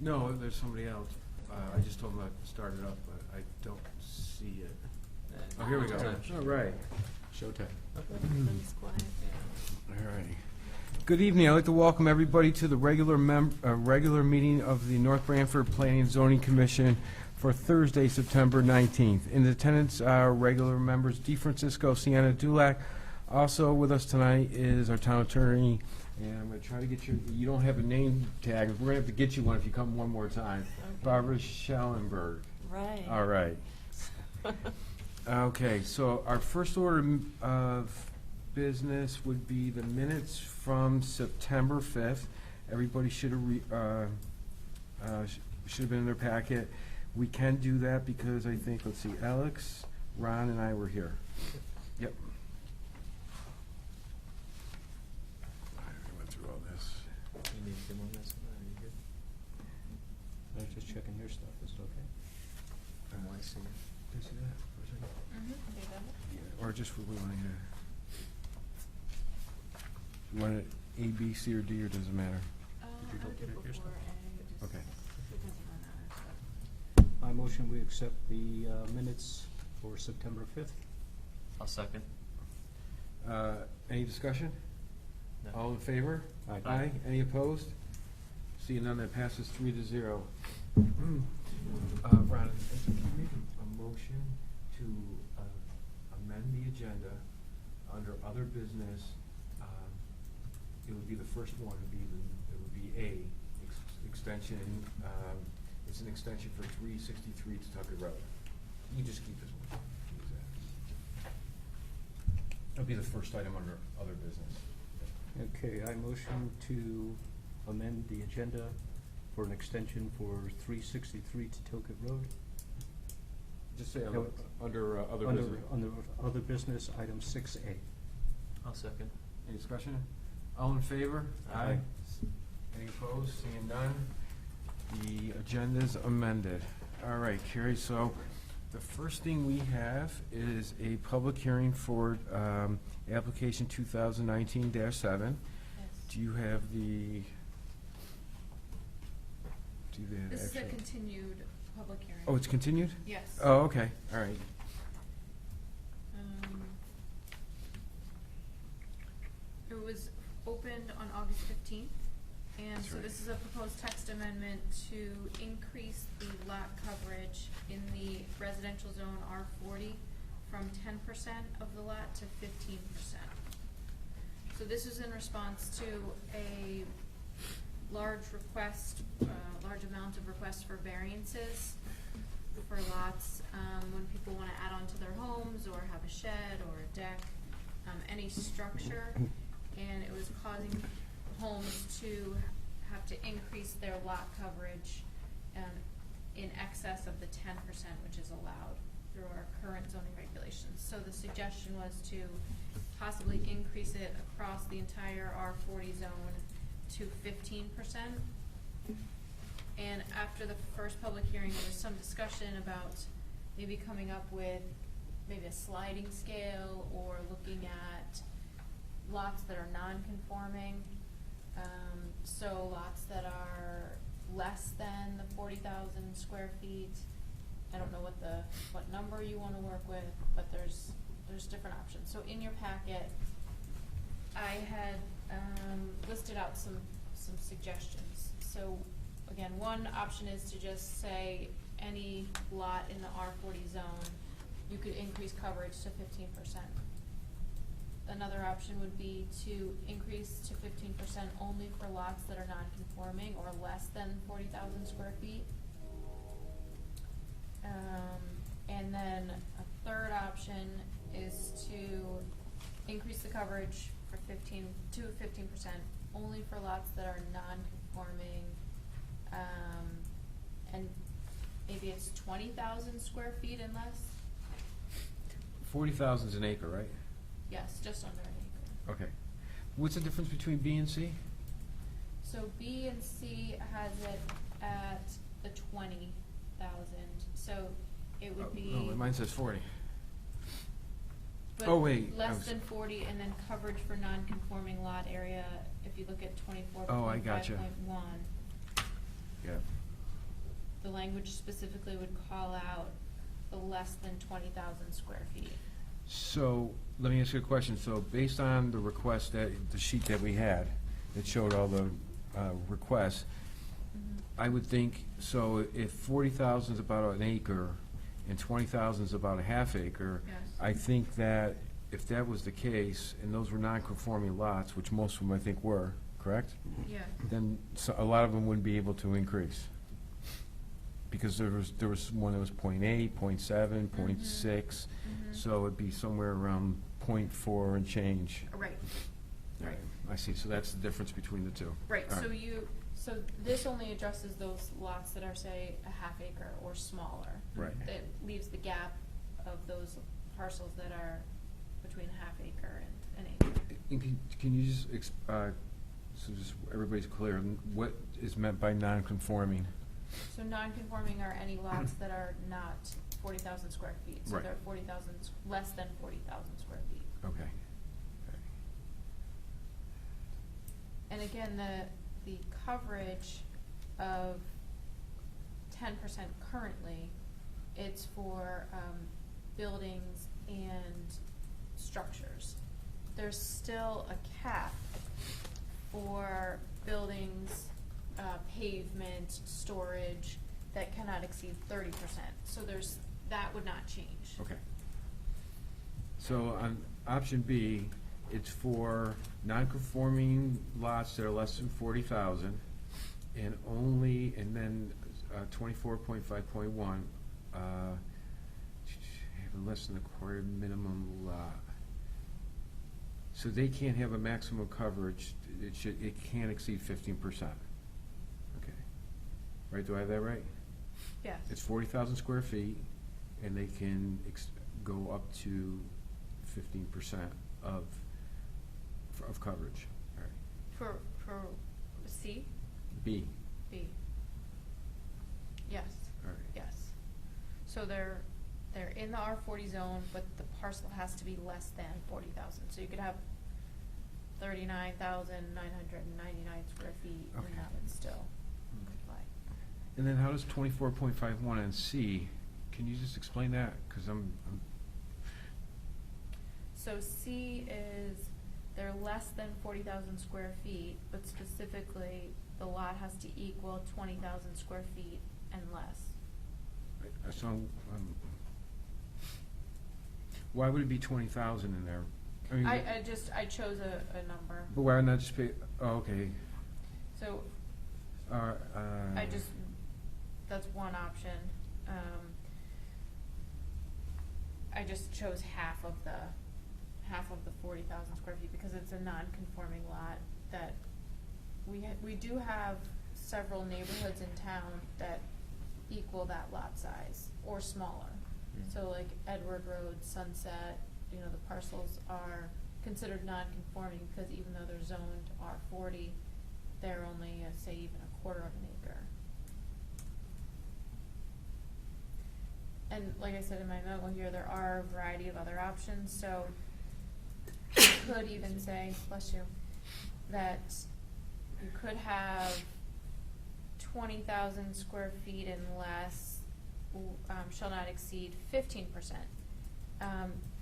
No, there's somebody else. I just told him to start it up, but I don't see it. Oh, here we go. All right. Showtime. Everything's quiet. All right. Good evening. I'd like to welcome everybody to the regular meeting of the North Branford Planning and Zoning Commission for Thursday, September 19th. In attendance are regular members D. Francisco, Sienna Dulac. Also with us tonight is our town attorney, and I'm going to try to get you don't have a name tag. We're going to have to get you one if you come one more time. Okay. Barbara Schellenberg. Right. All right. Okay, so our first order of business would be the minutes from September 5th. Everybody should have been in their packet. We can do that because I think, let's see, Alex, Ron, and I were here. Yep. I went through all this. You need to on this one, are you good? I was just checking your stuff, is it okay? From what I see. Did you see that for a second? Yeah, or just what we want to hear. You want it A, B, C, or D, or does it matter? Did you look at it yourself? Okay. I motion we accept the minutes for September 5th. I'll second. Any discussion? No. All in favor? Aye. Aye. Any opposed? Seeing none, that passes 3-0. Ron, can you make a motion to amend the agenda under other business? It would be the first one. It would be A, extension. It's an extension for 363 Tucker Road. You just keep this one. Use that. It'll be the first item under other business. Okay, I motion to amend the agenda for an extension for 363 Totoket Road. Just say No. under other business. Under other business, item 6A. I'll second. Any discussion? All in favor? Aye. Any opposed? Seeing none, the agenda's amended. All right, Carrie, so the first thing we have is a public hearing for application 2019-7. Yes. Do you have the, This is a actual- continued public hearing. Oh, it's continued? Yes. Oh, okay, all right. It was opened on August 15th, and That's so right. this is a proposed text amendment to increase the lot coverage in the residential zone R40 from 10% of the lot to 15%. So this is in response to a large amount of requests for variances for lots, when people wanna add on to their homes or have a shed or a deck, any structure, and it was causing homes to have to increase their lot coverage, in excess of the 10%, which is allowed through our current zoning regulations. So the suggestion was to possibly increase it across the entire R40 zone to 15%. And after the first public hearing, there was some discussion about maybe coming up with maybe a sliding scale or looking at lots that are non-conforming. So lots that are less than the 40,000 square feet. I don't know what number you wanna work with, but there's different options. So in your packet, I had, listed out some suggestions. So again, one option is to just say any lot in the R40 zone, you could increase coverage to 15%. Another option would be to increase to 15% only for lots that are non-conforming or less than 40,000 square feet. And then a third option is to increase the coverage for 15% only for lots that are non-conforming, and maybe it's 20,000 square feet and less. 40,000 is an acre, right? Yes, just under an acre. Okay. What's the difference between B and C? So B and C has it at the 20,000, so it would be. Oh, mine says 40. But Oh, wait, I less was- than 40, and then coverage for non-conforming lot area, if you look at 24.5.1. Oh, I gotcha. Yeah. the language specifically would call out the less than 20,000 square feet. So, let me ask you a question. So, based on the request that, the sheet that we had, that showed all the requests, I would think, so if 40,000 is about an acre and 20,000 is about a half acre, Yes. I think that if that was the case, and those were non-conforming lots, which most of them I think were, correct? Yeah. Then a lot of them wouldn't be able to increase. Because there was one that was 0.8, 0.7, 0.6, so it'd be somewhere around 0.4 and change. Right, right. I see, so that's the difference between the two. Right, All so so this only addresses those lots that are, say, a half acre or smaller. Right. It leaves the gap of those parcels that are between a half acre and an acre. And can you just, so just everybody's clear, what is meant by non-conforming? So non-conforming are any lots that are not 40,000 square feet. So Right. they're 40,000, less than 40,000 square feet. Okay. And again, the coverage of 10% currently, it's for buildings and structures. There's still a cap for buildings, pavement, storage, that cannot exceed 30%. So that would not change. Okay. So on option B, it's for non-conforming lots that are less than 40,000, and only, and then 24.5.1, have less than the required minimum lot. So they can't have a maximum coverage, it can't exceed 15%. Okay. Right, do I have that right? Yes. It's 40,000 square feet, and they can go up to 15% of coverage. All right. For C? B. B. Yes. All right. Yes. So they're in the R40 zone, but the parcel has to be less than 40,000. So you could have 39,999 square feet, Okay. and that would still comply. And then how does 24.51 on C, can you just explain that? Because I'm So C is, they're less than 40,000 square feet, but specifically, the lot has to equal 20,000 square feet and less. so, why would it be 20,000 in there? I mean, I chose a number. but why not just pay, oh, okay. So that's one option. I just chose half of the 40,000 square feet because it's a non-conforming lot that we do have several neighborhoods in town that equal that lot size or smaller. So like Edward Road, Sunset, the parcels are considered non-conforming because even though they're zoned R40, they're only, say, even a quarter of an acre. And like I said in my memo here, there are a variety of other options, so you could even say, bless you, that you could have 20,000 square feet and less shall not exceed 15%.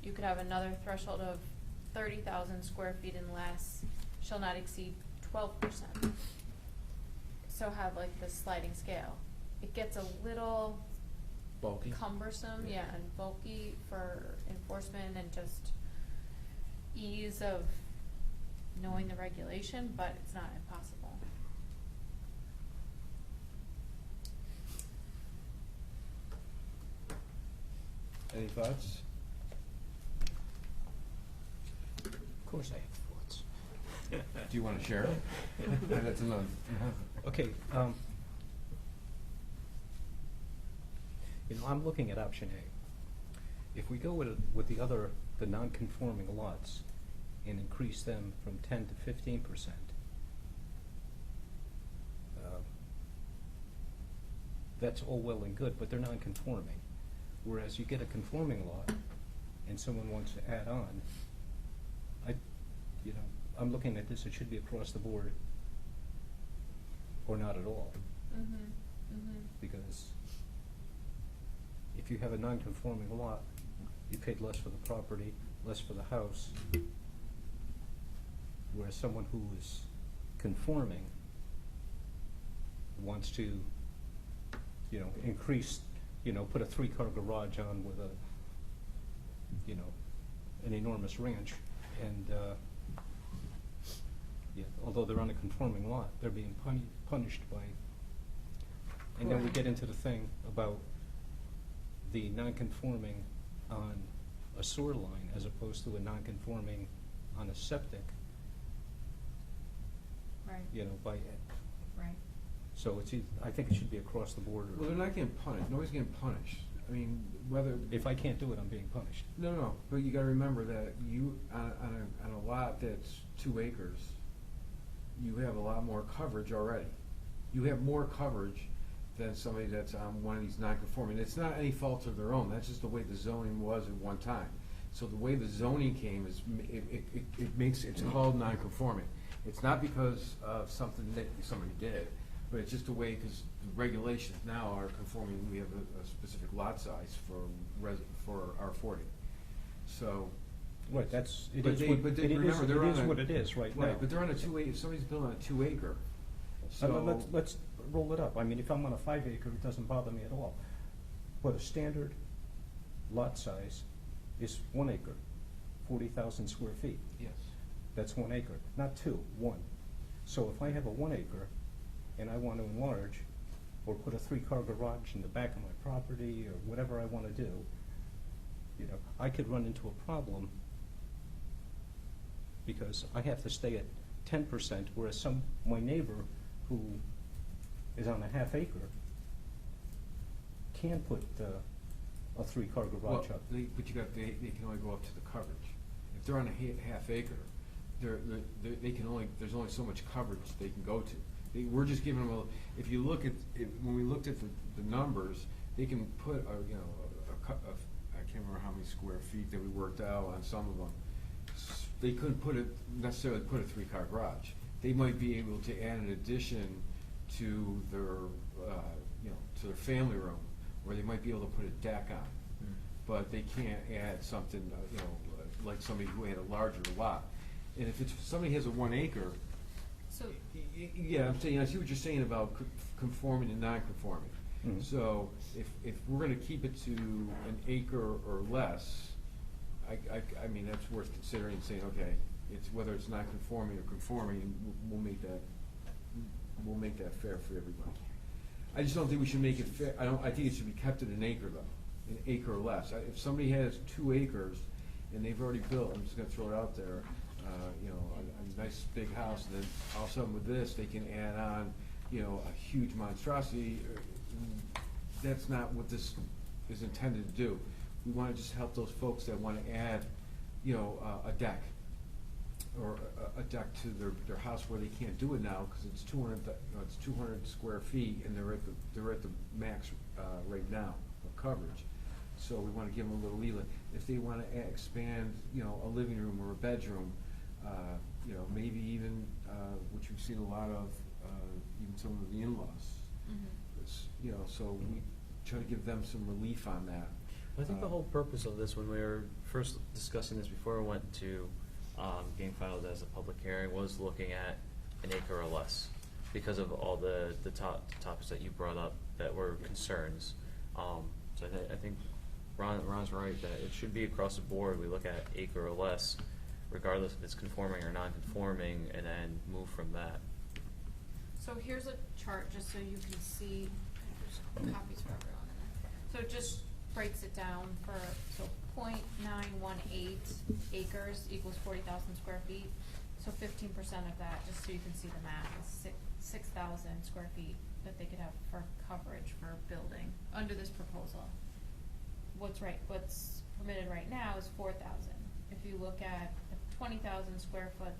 You could have another threshold of 30,000 square feet and less shall not exceed 12%. So have like this sliding scale. It gets a little Bulky? cumbersome, yeah, and bulky for enforcement and just ease of knowing the regulation, but it's not impossible. Any thoughts? Of course I have thoughts. Do you want to share? That's enough. Okay, I'm looking at option A. If we go with the non-conforming lots and increase them from 10 to 15%, that's all well and good, but they're non-conforming. Whereas you get a conforming lot and someone wants to add on, I'm looking at this, it should be across the board or not at all. Mm-hmm. Mm-hmm. Because you have a non-conforming lot, you paid less for the property, less for the house. Whereas someone who is conforming wants to, increase, put a 3-car garage on with an enormous ranch, and, although they're on a conforming lot, they're being punished by. And then we get into the thing about the non-conforming on a sewer line as opposed to a non-conforming on a septic, Right. by, Right. so I think it should be across the board. Well, they're not getting punished, nobody's getting punished. I mean, whether. If I can't do it, I'm being punished. No, but you gotta remember that you, on a lot that's 2 acres, you have a lot more coverage already. You have more coverage than somebody that's on one of these non-conforming. It's not any fault of their own, that's just the way the zoning was at one time. So the way the zoning came is, it's called non-conforming. It's not because of something that somebody did, but it's just a way, because the regulations now are conforming. We have a specific lot size for R40. So. Right, that's, it But is they- what, but it they- is, remember, they're it on is a- what it is right now. Right, but they're on a 2 acre, if somebody's building on a 2 acre, so. Let's roll it up. I mean, if I'm on a 5 acre, it doesn't bother me at all. But a standard lot size is 1 acre, 40,000 square feet. Yes. That's 1 acre, not 2, 1. So if I have a 1 acre and I want to enlarge or put a 3-car garage in the back of my property or whatever I want to do, I could run into a problem because I have to stay at 10%, whereas my neighbor who is on a half acre can put a 3-car garage up. But they can only go up to the coverage. If they're on a half acre, they can only, there's only so much coverage they can go to. We're just giving them if you look at, when we looked at the numbers, they can put I can't remember how many square feet that we worked out on some of them. They couldn't necessarily put a 3-car garage. They might be able to add an addition to their, to their family room, or they might be able to put a deck on. But they can't add something, like somebody who had a larger lot. And if somebody has a 1 acre, So, yeah, I see what you're saying about conforming and non-conforming. Mhm. So if we're gonna keep it to an acre or less, I mean, that's worth considering, saying, okay, it's whether it's non-conforming or conforming, and we'll make that fair for everybody. I just don't think we should make it fair. I think it should be kept at an acre though, an acre or less. If somebody has 2 acres and they've already built, I'm just gonna throw it out there, a nice big house, and then all of a sudden with this, they can add on, a huge monstrosity. That's not what this is intended to do. We wanna just help those folks that wanna add, a deck, or a deck to their house where they can't do it now, cause it's 200 square feet, and they're at the max, right now of coverage. So we wanna give them a little leeway. If they wanna expand, a living room or a bedroom, maybe even, which we've seen a lot of, even some of the in-laws. So we try to give them some relief on that. I think the whole purpose of this, when we were first discussing this before it went to being filed as a public hearing, was looking at an acre or less, because of all the topics that you brought up that were concerns. So I think Ron's right, that it should be across the board. We look at acre or less, regardless if it's conforming or non-conforming, and then move from that. so here's a chart, just so you can see, there's copies for everyone in there. So it just breaks it down so 0.918 acres equals 40,000 square feet. So 15% of that, just so you can see the math, is 6,000 square feet that they could have for coverage for building under this proposal. What's permitted right now is 4,000. If you look at a 20,000 square foot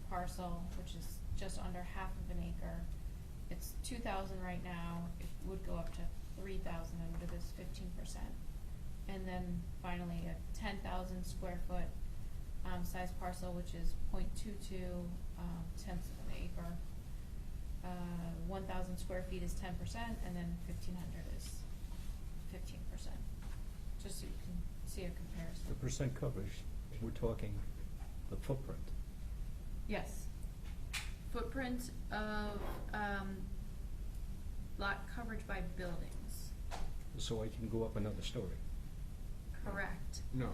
parcel, which is just under half of an acre, it's 2,000 right now. It would go up to 3,000 under this 15%. And then finally a 10,000 square foot size parcel, which is 0.22 tenths of an acre. 1,000 square feet is 10%, and then 1,500 is 15%. just so you can see a comparison. The percent coverage, we're talking the footprint. Yes. Footprint of, lot coverage by buildings, So I can go up another story. correct. No.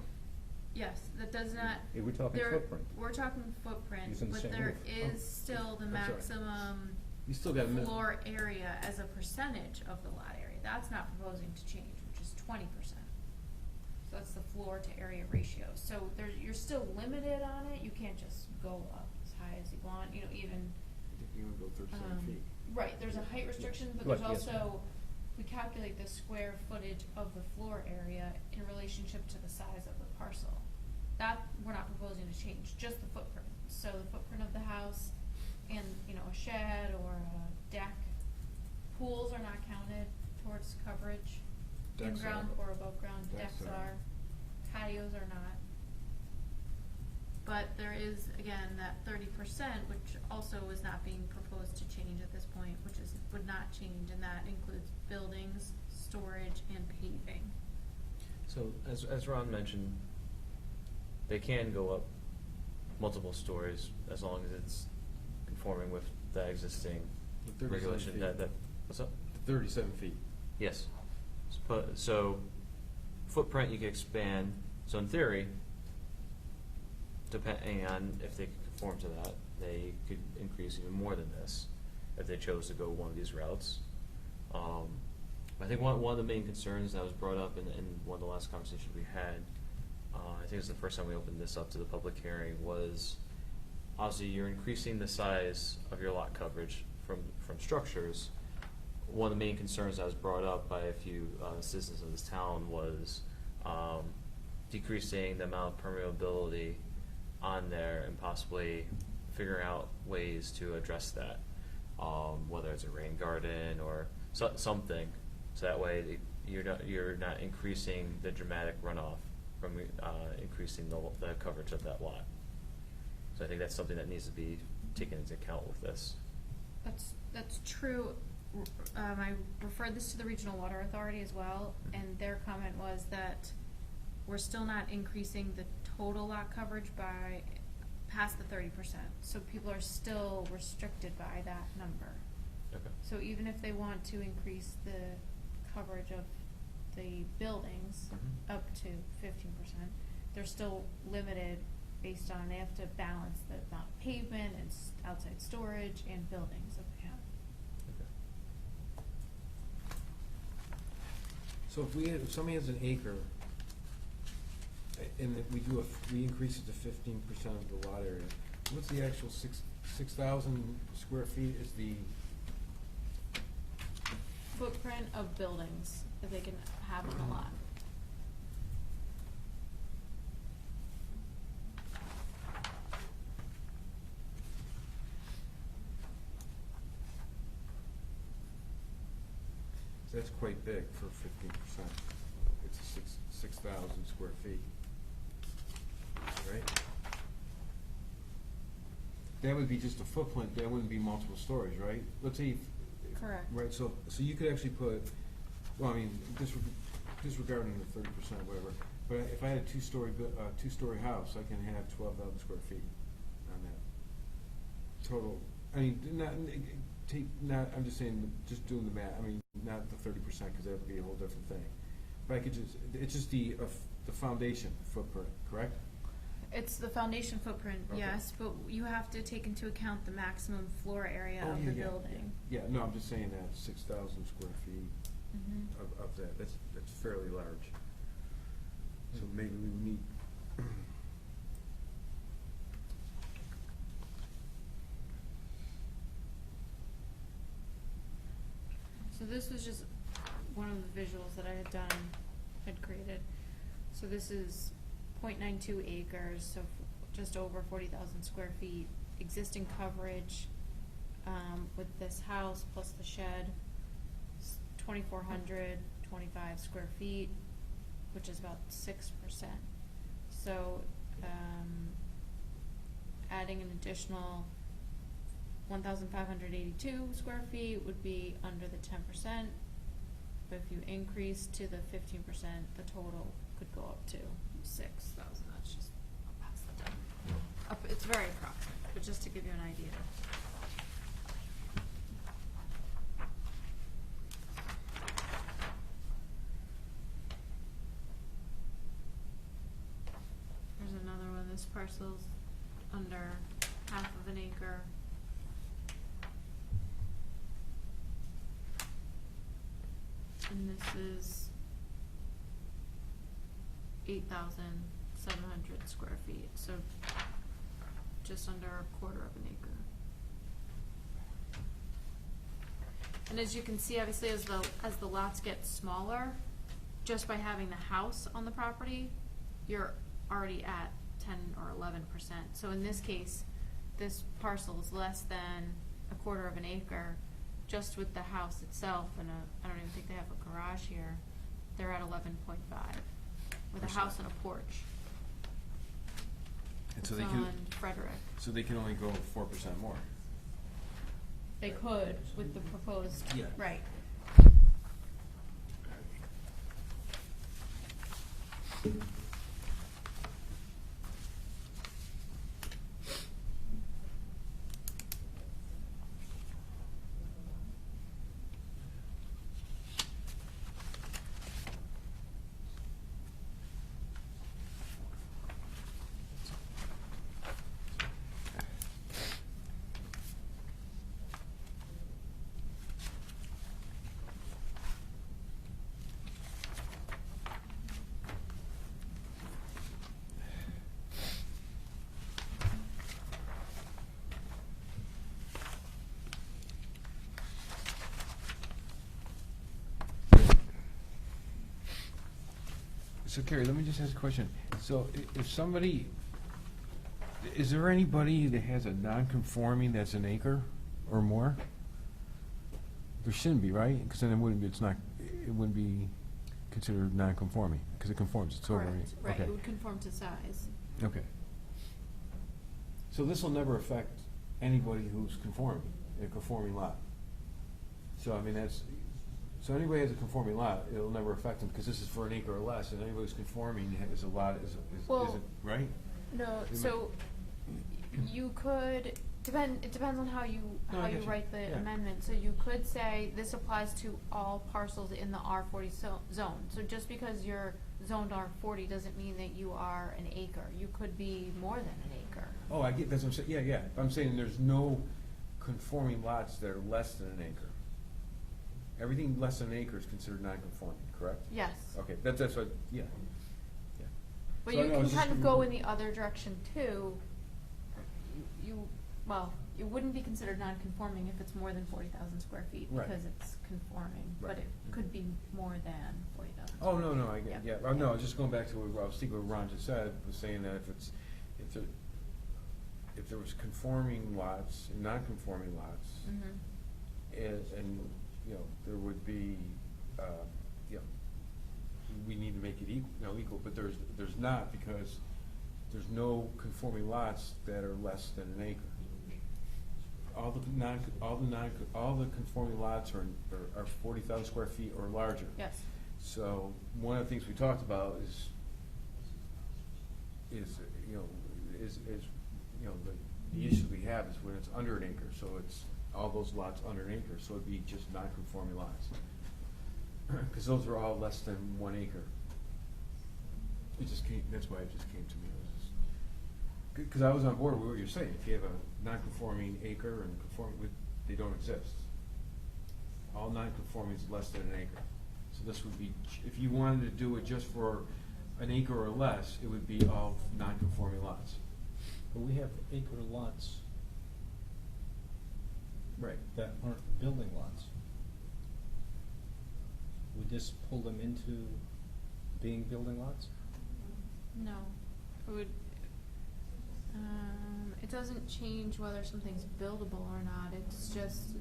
Yes, that does not. Yeah, we're talking there- footprint. We're talking footprint, Using the but same there roof. is Oh, still the I'm sorry. maximum You still got floor area as a percentage of the lot area. That's not proposing to change, which is 20%. So that's the floor to area ratio. So you're still limited on it. You can't just go up as high as you want, even. You would go 37 feet. Right, there's a height restriction, but Right, there's yes. also, we calculate the square footage of the floor area in relationship to the size of the parcel. That, we're not proposing to change, just the footprint. So the footprint of the house and, a shed or a deck. Pools are not counted towards coverage. Decks In-ground are. or above ground Decks decks are. are, patios are not. But there is, again, that 30%, which also is not being proposed to change at this point, would not change, and that includes buildings, storage, and paving. So, as Ron mentioned, they can go up multiple stories as long as it's conforming with the existing The 37 regulation. feet. What's up? 37 feet. Yes. So, footprint you can expand, so in theory, depending on if they could conform to that, they could increase even more than this if they chose to go one of these routes. I think one of the main concerns that was brought up in one of the last conversations we had, I think it was the first time we opened this up to the public hearing, was obviously you're increasing the size of your lot coverage from structures. One of the main concerns that was brought up by a few citizens of this town was decreasing the amount of permeability on there and possibly figuring out ways to address that, whether it's a rain garden or something, so that way you're not increasing the dramatic runoff from increasing the coverage of that lot. So I think that's something that needs to be taken into account with this. That's true. I referred this to the Regional Water Authority as well, and their comment was that we're still not increasing the total lot coverage by past the 30%. So people are still restricted by that number. Okay. So even if they want to increase the coverage of the buildings Mhm. up to 15%, they're still limited based on, they have to balance the amount of pavement and outside storage and buildings that they have. Okay. So if somebody has an acre, and if we increase it to 15% of the lot area, what's the actual 6,000 square feet is the, Footprint of buildings that they can have on the lot. so that's quite big for 15%. It's 6,000 square feet, right? That would be just a footprint, that wouldn't be multiple stories, right? Let's say, Correct. right, so you could actually put, well, I mean, disregarding the 30%, whatever, but if I had a two-story house, I can have 12,000 square feet on that. Total, I mean, I'm just saying, just doing the math, I mean, not the 30%, because that would be a whole different thing. But I could it's just the foundation footprint, correct? It's the foundation footprint, Okay. yes, but you have to take into account the maximum floor area Oh, of yeah, the yeah, building. Yeah, no, I'm just saying that 6,000 square feet Mhm. of that, that's fairly large. So maybe we need, So this was just one of the visuals that I had created. So this is 0.92 acres, so just over 40,000 square feet, existing coverage, with this house plus the shed, 2,425 square feet, which is about 6%. So, adding an additional 1,582 square feet would be under the 10%, but if you increase to the 15%, the total could go up to 6,000, that's just, I'll pass that down. It's very approximate, but just to give you an idea. There's another one, this parcel's under half of an acre. And this is 8,700 square feet, so just under a quarter of an acre. And as you can see, obviously, as the lots get smaller, just by having the house on the property, you're already at 10 or 11%. So in this case, this parcel is less than a quarter of an acre, just with the house itself, and I don't even think they have a garage here. They're at 11.5, with a house and a porch. And so It's they can, on Frederick. so they can only go 4% more. They could with the proposed, Yeah. right. So Carrie, let me just ask a question. So if somebody, is there anybody that has a non-conforming that's an acre or more? There shouldn't be, right? Because then it wouldn't be, it wouldn't be considered non-conforming, because it conforms, it's over. Correct, right, Okay. it would conform to size. Okay. So this will never affect anybody who's conforming, a conforming lot. So I mean, so anybody has a conforming lot, it'll never affect them, because this is for an acre or less, and anybody who's conforming is a lot, Well, is it, right? No, It so you could, it depends on how you, No, I how you get you. write the Yeah. amendment. So you could say this applies to all parcels in the R40 zone. So just because you're zoned R40 doesn't mean that you are an acre. You could be more than an acre. Oh, I get, that's what I'm saying, yeah. I'm saying there's no conforming lots that are less than an acre. Everything less than an acre is considered non-conforming, correct? Yes. Okay, that's what, yeah. But So I you know, can it's just- kind of go in the other direction too. Well, it wouldn't be considered non-conforming if it's more than 40,000 square feet, Right. because it's conforming, Right. but it could be more than 40,000. Oh, no, I get, Yeah. yeah, no, just going back to what I was thinking, what Ron just said, was saying that if there was conforming lots and non-conforming lots, Mm-hmm. and, you know, there would be, you know, we need to make it equal, but there's not, because there's no conforming lots that are less than an acre. All the conforming lots are 40,000 square feet or larger. Yes. So one of the things we talked about is the issue we have is when it's under an acre, so it's all those lots under an acre, so it'd be just non-conforming lots. Because those are all less than 1 acre. That's why it just came to me. Because I was on board with what you're saying. If you have a non-conforming acre and conforming they don't exist. All non-conforming is less than an acre. So this would be, if you wanted to do it just for an acre or less, it would be all non-conforming lots. But we have acre lots Right. that aren't building lots. We just pull them into being building lots? No, it would, it doesn't change whether something's buildable or not, it's just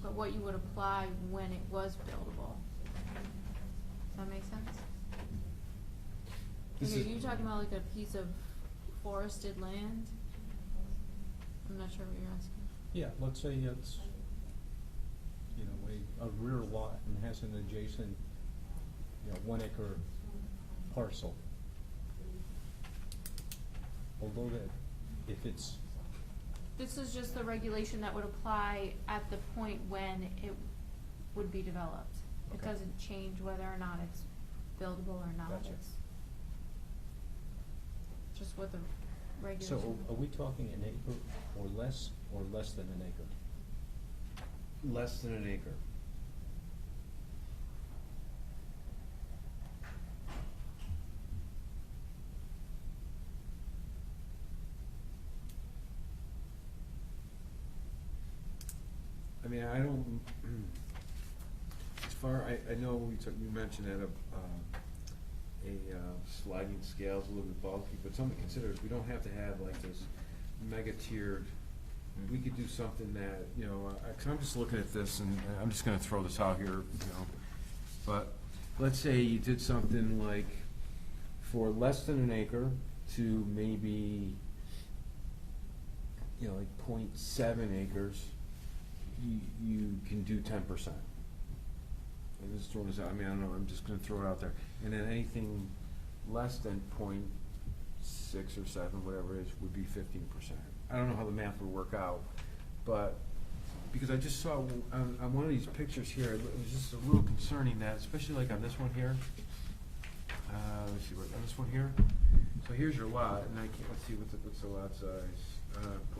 but what you would apply when it was buildable. Does that make sense? This Like, is- are you talking about like a piece of forested land? I'm not sure what you're asking. Yeah, let's say it's, you know, a rear lot and has an adjacent, 1 acre parcel. Although that, if it's, This is just the regulation that would apply at the point when it would be developed. It Okay. doesn't change whether or not it's buildable or not. Gotcha. It's just what the so regulation. are we talking an acre or less than an acre? Less than an acre. I mean, I don't, as far, I know you mentioned that sliding scale is a little bit bulky, but something to consider is we don't have to have like this mega tiered. We could do something that, you know, cause I'm just looking at this and I'm just gonna throw this out here, you know. But let's say you did something like for less than an acre to maybe, you know, like 0.7 acres, you can do 10%. I'm just throwing this out, I mean, I don't know, I'm just gonna throw it out there. And then anything less than 0.6 or 7, whatever it is, would be 15%. I don't know how the math would work out, but, because I just saw on one of these pictures here, it was just a little concerning that, especially like on this one here. Let's see, on this one here, so here's your lot, and let's see, what's the lot size?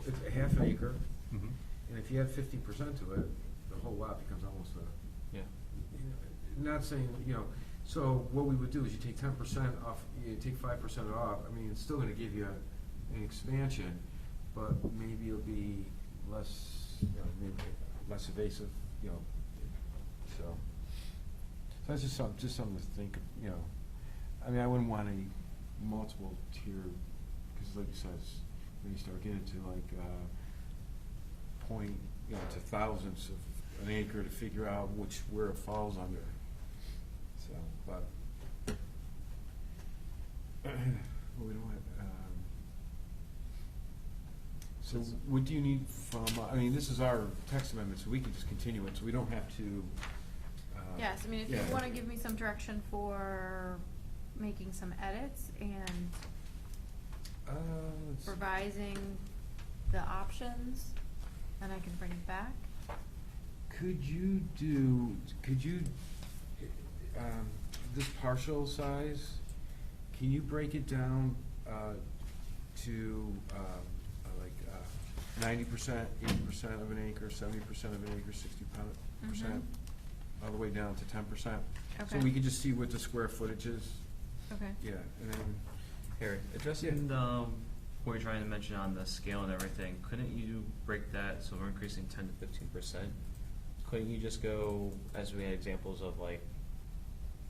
It's a half an acre. Mm-hmm. And if you add 50% to it, the whole lot becomes almost a, Yeah. not saying, you know, so what we would do is you take 10% off, you take 5% off, I mean, it's still gonna give you an expansion, but maybe it'll be less, you know, maybe less evasive, you know, so. So that's just something to think, you know, I mean, I wouldn't want a multiple tier, cause like you said, when you start getting into like, point, you know, to thousandths of an acre to figure out where it falls under. So, but, we don't have, so what do you need from, I mean, this is our text amendment, so we can just continue it, so we don't have to, Yes, I mean, if you yeah. wanna give me some direction for making some edits and let's see. revising the options, then I can bring it back. Could you, this partial size, can you break it down, to, like, 90%, 80% of an acre, 70% of an acre, 60%, all the way down to 10%? So Okay. we can just see what the square footage is, Okay. yeah, and then, Harry, addressing what you're trying to mention on the scale and everything, couldn't you break that, so we're increasing 10 to 15%? Couldn't you just go, as we had examples of like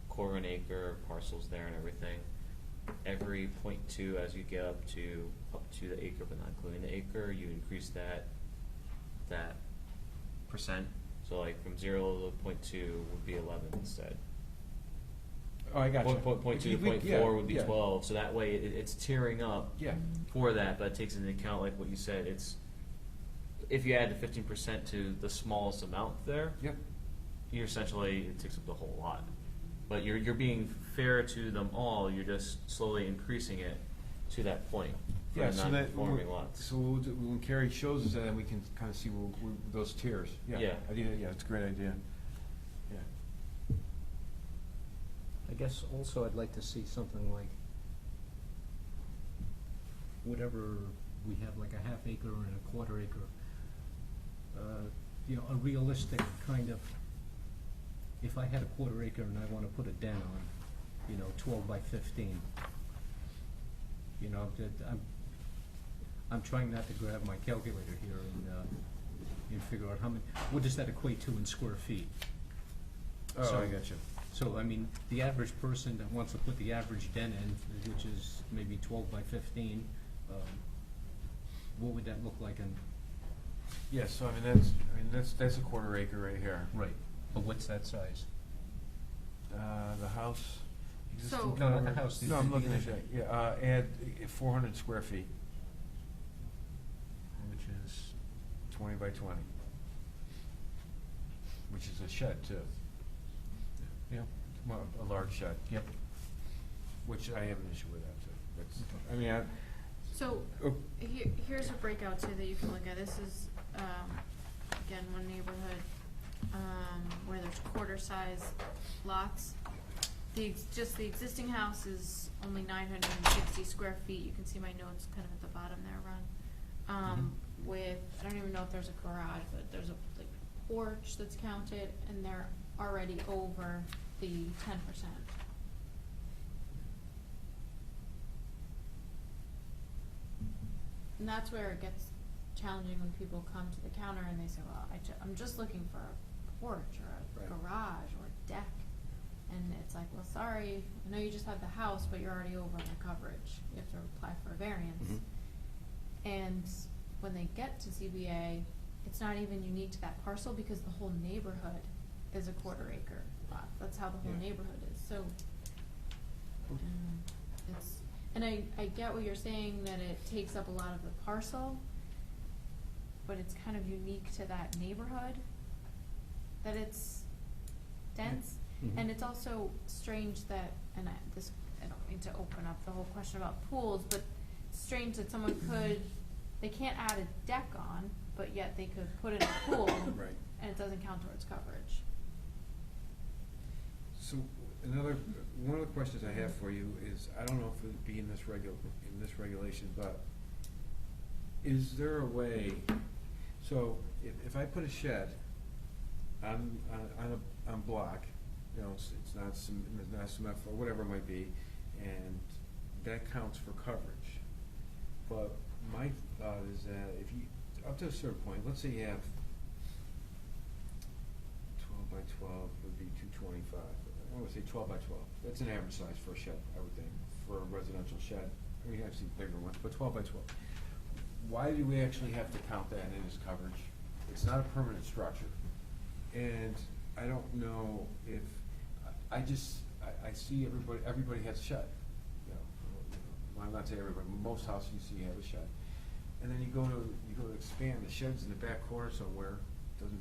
quarter an acre parcels there and everything, every 0.2 as you get up to the acre, but not including the acre, you increase that percent. So like from 0 to 0.2 would be 11 instead. oh, I got you. 0.2 to If we- 0.4 would be yeah. 12, so that way it's tiering up Yeah, for that, but it takes into account, like what you said, it's, if you add the 15% to the smallest amount there, yep, you're essentially, it takes up the whole lot. But you're being fair to them all, you're just slowly increasing it to that point for yeah, the so that, non-conforming lots. so when Carrie shows us that, then we can kinda see those tiers, yeah. Yeah. I think, yeah, it's a great idea, yeah. I guess also I'd like to see something like whatever we have, like a half acre and a quarter acre, you know, a realistic kind of, if I had a quarter acre and I wanna put a den on, you know, 12 by 15, you know, I'm trying not to grab my calculator here and figure out how many, what does that equate to in square feet? Oh, So- I got you. So, I mean, the average person that wants to put the average den in, which is maybe 12 by 15, what would that look like in? Yeah, so that's a quarter acre right here. Right. But what's that size? The house. existing So- No, not the cover- house, the- No, I'm the looking at addition. that, yeah, add 400 square feet, which is 20 by 20, which is a shed too. Yeah, well, a large shed. Yep. which I have an issue with that too. That's, I mean, So, Oh. here's a breakout too that you can look at. This is, again, one neighborhood, where there's quarter-size lots. Just the existing house is only 960 square feet. You can see my notes kind of at the bottom there, Ron. With, I don't even know if there's a garage, but there's a like porch that's counted, and they're already over the 10%. And that's where it gets challenging when people come to the counter and they say, well, I'm just looking for a porch or a Right. garage or a deck. And it's like, well, sorry, I know you just had the house, but you're already over the coverage. You have to apply for a variance. And when they get to ZBA, it's not even unique to that parcel because the whole neighborhood is a quarter acre lot. That's how the whole Yeah. neighborhood is, so. It's, and I get what you're saying, that it takes up a lot of the parcel, but it's kind of unique to that neighborhood, that it's dense. And it's also strange that, I don't mean to open up the whole question about pools, but it's strange that someone they can't add a deck on, but yet they could put in a pool. Right. And it doesn't count towards coverage. So one of the questions I have for you is, I don't know if it'd be in this regulation, but is there a way, so if I put a shed on a block, you know, it's not cement or whatever it might be, and that counts for coverage. But my thought is that if you, up to a certain point, let's say you have 12 by 12 would be 225. I would say 12 by 12. That's an average size for a shed, I would think, for a residential shed. I mean, I've seen bigger ones, but 12 by 12. Why do we actually have to count that in as coverage? It's not a permanent structure. And I don't know if, I see everybody has a shed. You know, well, I'm not saying everybody, most houses you see have a shed. And then you go to expand, the shed's in the back corner somewhere,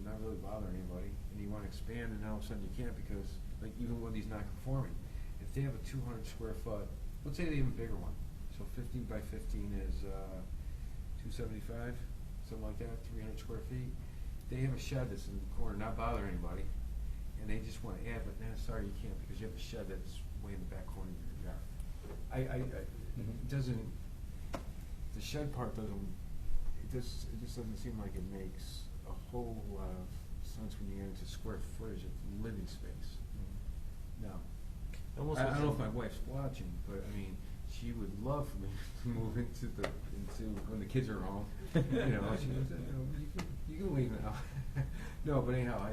not really bother anybody, and you wanna expand, and all of a sudden you can't because, like, even when these non-conforming, if they have a 200 square foot, let's say they have a bigger one, so 15 by 15 is 275, something like that, 300 square feet. They have a shed that's in the corner, not bothering anybody, and they just wanna add, but nah, sorry, you can't, because you have a shed that's way in the back corner of your yard. It doesn't, the shed part doesn't, it just doesn't seem like it makes a whole lot of sense when you get into square footage of living space. No. Almost I don't know if looks my wife's watching, but I mean, she would love for me to move into when the kids are home. You know, she goes, you can leave now. No, but anyhow,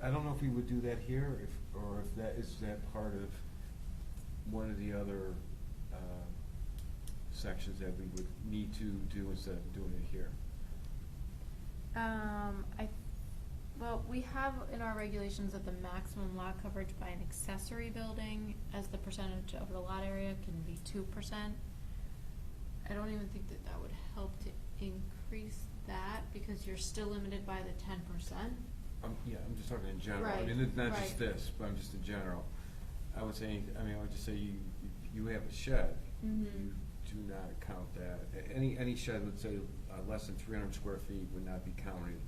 I don't know if we would do that here, or if that is part of one of the other sections that we would need to do instead of doing it here. Well, we have in our regulations that the maximum lot coverage by an accessory building as the percentage of the lot area can be 2%. I don't even think that would help to increase that, because you're still limited by the 10%. Yeah, I'm just talking in general. I Right, mean, it's not just right. this, but I'm just in general. I would just say you have a shed. Mhm. You do not count that. Any shed, let's say, less than 300 square feet would not be counted.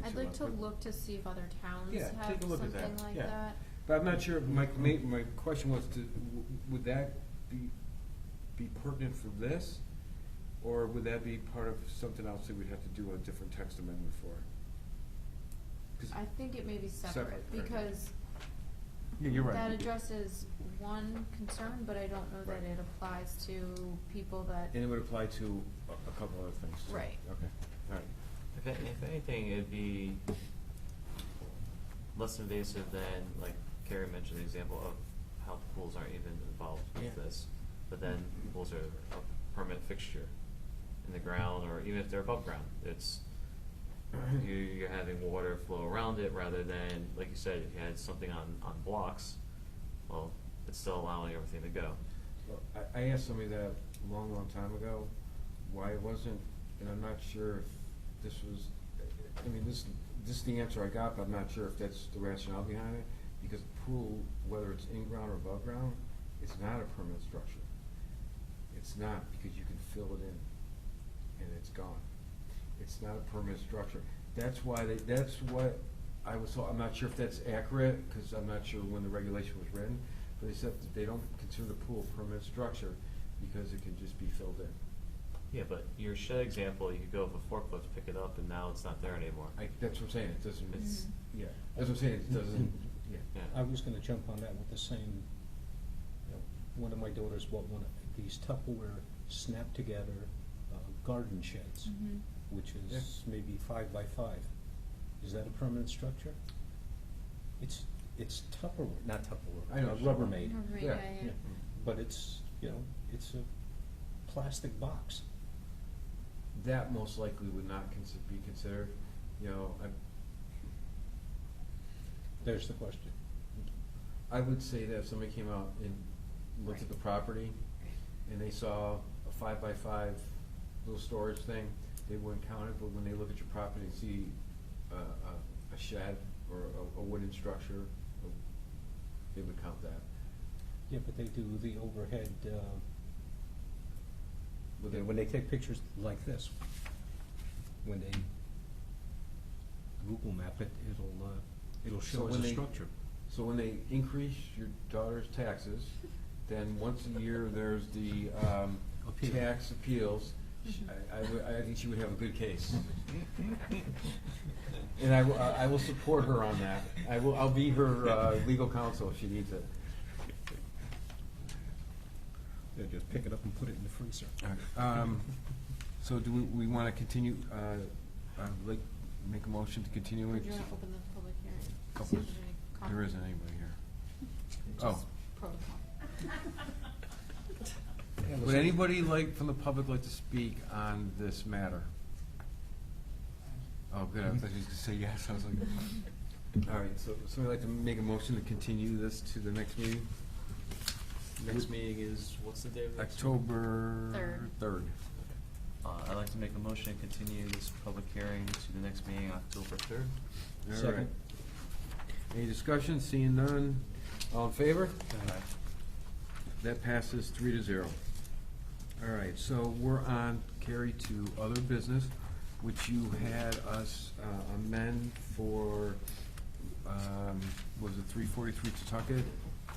I'd like to look to see if other towns Yeah, have take a look at something that, like yeah. that. But I'm not sure, my question was would that be pertinent for this? Or would that be part of something else that we'd have to do a different text amendment for? 'Cause I think it may be separate, Separate, right. because Yeah, you're right. that addresses one concern, but I don't know that Right. it applies to people that. And it would apply to a couple other things too. Right. Okay, all right. If anything, it'd be less invasive than, like Carrie mentioned, the example of how pools aren't even involved with Yeah. this. But then pools are a permanent fixture in the ground, or even if they're above ground, it's, you're having water flow around it, rather than, like you said, if you had something on blocks, well, it's still allowing everything to go. Well, I asked somebody that a long time ago, why it wasn't, and I'm not sure if this was, I mean, this is the answer I got, but I'm not sure if that's the rationale behind it, because pool, whether it's in ground or above ground, It's not a permanent structure. It's not, because you can fill it in and it's gone. It's not a permanent structure. That's why that's what I was told. I'm not sure if that's accurate, because I'm not sure when the regulation was written, but they said that they don't consider the pool a permanent structure because it can just be filled in. Yeah, but your shed example, you could go with a forklift, pick it up, and now it's not there anymore. That's what I'm saying, it doesn't, It's- yeah, that's what I'm saying, it doesn't, yeah. Yeah. I was gonna jump on that with the same, one of my daughters bought one of these Tupperware snap-together garden sheds, Mhm. which is maybe 5 by 5. Is that a permanent structure? It's Tupperware, not Tupperware, I know. Rubbermaid. Right, Yeah. yeah. Yeah, but it's, it's a plastic box. That most likely would not be considered, There's the question. I would say that if somebody came out and looked at the property and they saw a 5 by 5 little storage thing, they wouldn't count it, but when they look at your property and see a shed or a wooden structure, they would count that. Yeah, but they do the overhead, Would they- when they take pictures like this, when they Google map it, it'll So show as when a they- structure. So when they increase your daughter's taxes, then once a year there's the Appeal. tax appeals. Mhm. I think she would have a good case. And I will support her on that. I'll be her legal counsel if she needs it. They just pick it up and put it in the freezer. So do we want to continue, like, make a motion to continue Or it? do you want to open the public hearing? Oh, See if there's any There comments? isn't anybody here. Just Oh. protocol. Would anybody from the public like to speak on this matter? Oh, good, I thought you were gonna say yes, I was like, all right, so somebody like to make a motion to continue this to the next meeting? Next meeting is, what's the day of next meeting? October 3rd. I'd like to make a motion to continue this public hearing to the next meeting, October 3rd. All Second. right. Any discussion? Seeing none, all in favor? That passes 3-0. All right, so we're on, Carrie, to other business, which you had us amend for, was it 343 Tucket?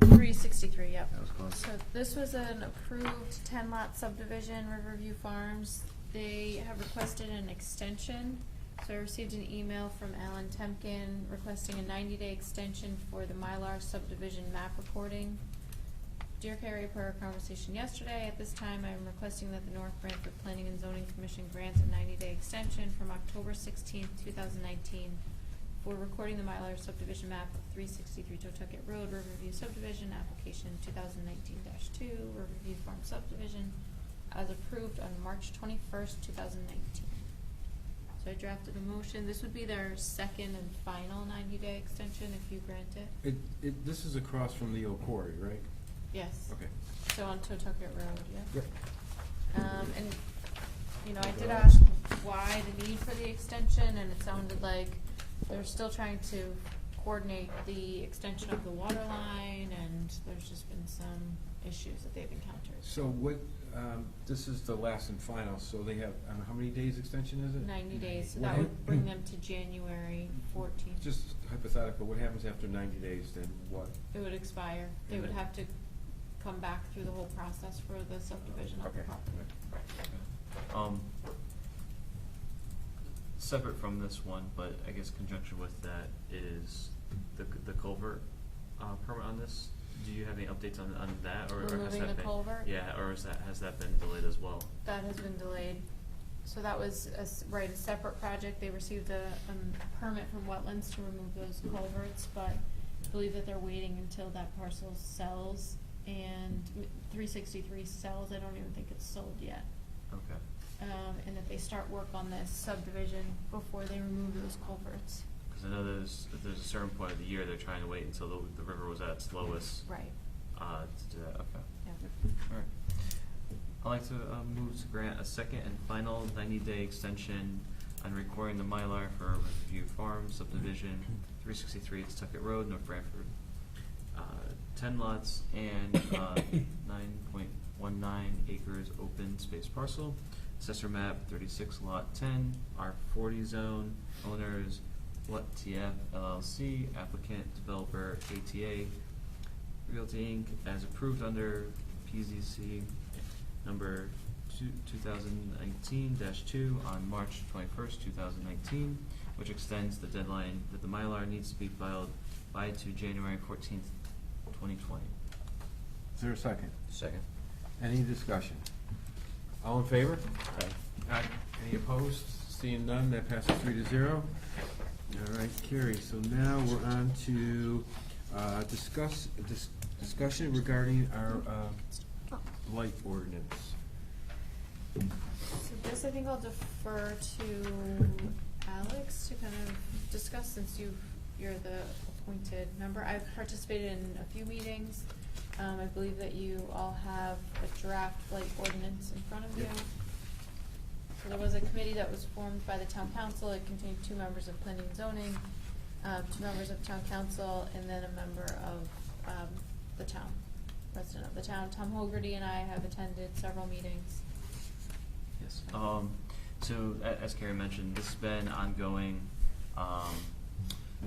363, yep. That was close. So this was an approved 10-lot subdivision, Riverview Farms. They have requested an extension. So I received an email from Alan Temkin requesting a 90-day extension for the Mylar subdivision map recording. Dear Carrie, per our conversation yesterday, at this time I am requesting that the North Branford Planning and Zoning Commission grants a 90-day extension from October 16th, 2019 for recording the Mylar subdivision map of 363 Totucket Road, Riverview subdivision, application 2019-2, Riverview Farm subdivision, as approved on March 21st, 2019. So I drafted a motion. This would be their second and final 90-day extension if you grant it. This is across from the old quarry, right? Yes. Okay. So on Totucket Road, yeah. Yep. And, I did ask why the need for the extension, and it sounded like they're still trying to coordinate the extension of the water line, and there's just been some issues that they've encountered. So what, this is the last and final, so they have, how many days extension is it? 90 days, so What that hap- would bring them to January 14th. Just hypothetical, what happens after 90 days, then what? It would expire. They would have to come back through the whole process for the subdivision of the Okay. property. Separate from this one, but I guess conjunction with that is the culvert permit on this. Do you have any updates on that, or has Removing that the been? culvert? Yeah, or has that been delayed as well? That has been delayed. So that was a separate project. They received a permit from wetlands to remove those culverts, but I believe that they're waiting until that parcel sells, and 363 sells. I don't even think it's sold yet. Okay. And that they start work on this subdivision before they remove those culverts. Because I know there's a certain point of the year they're trying to wait until the river was at its lowest. Right. To do that. Okay. Yeah. All right. I'd like to move to grant a second and final 90-day extension on recording the Mylar for Riverview Farm subdivision, 363 Tucket Road, North Branford, 10 lots and 9.19 acres open space parcel. Assessor map 36 lot 10, R40 zone. Owners What TF LLC. Applicant developer ATA Realty Inc. as approved under PZC number 2019-2 on March 21st, 2019, which extends the deadline that the Mylar needs to be filed by to January 14th, 2020. Is there a second? Second. Any discussion? All in favor? Aye. Aye. Any opposed? Seeing none, that passes 3-0. All right, carry. So now we're on to discussion regarding our blight ordinance. So this, I think I'll defer to Alex to kind of discuss, since you're the appointed member. I've participated in a few meetings. I believe that you all have a draft blight ordinance in front of you. Yep. So there was a committee that was formed by the town council. It contained 2 members of planning and zoning, 2 members of town council, and then a member of the town, resident of the town. Tom Hogarty and I have attended several meetings. Yes. So as Carrie mentioned, this has been ongoing. A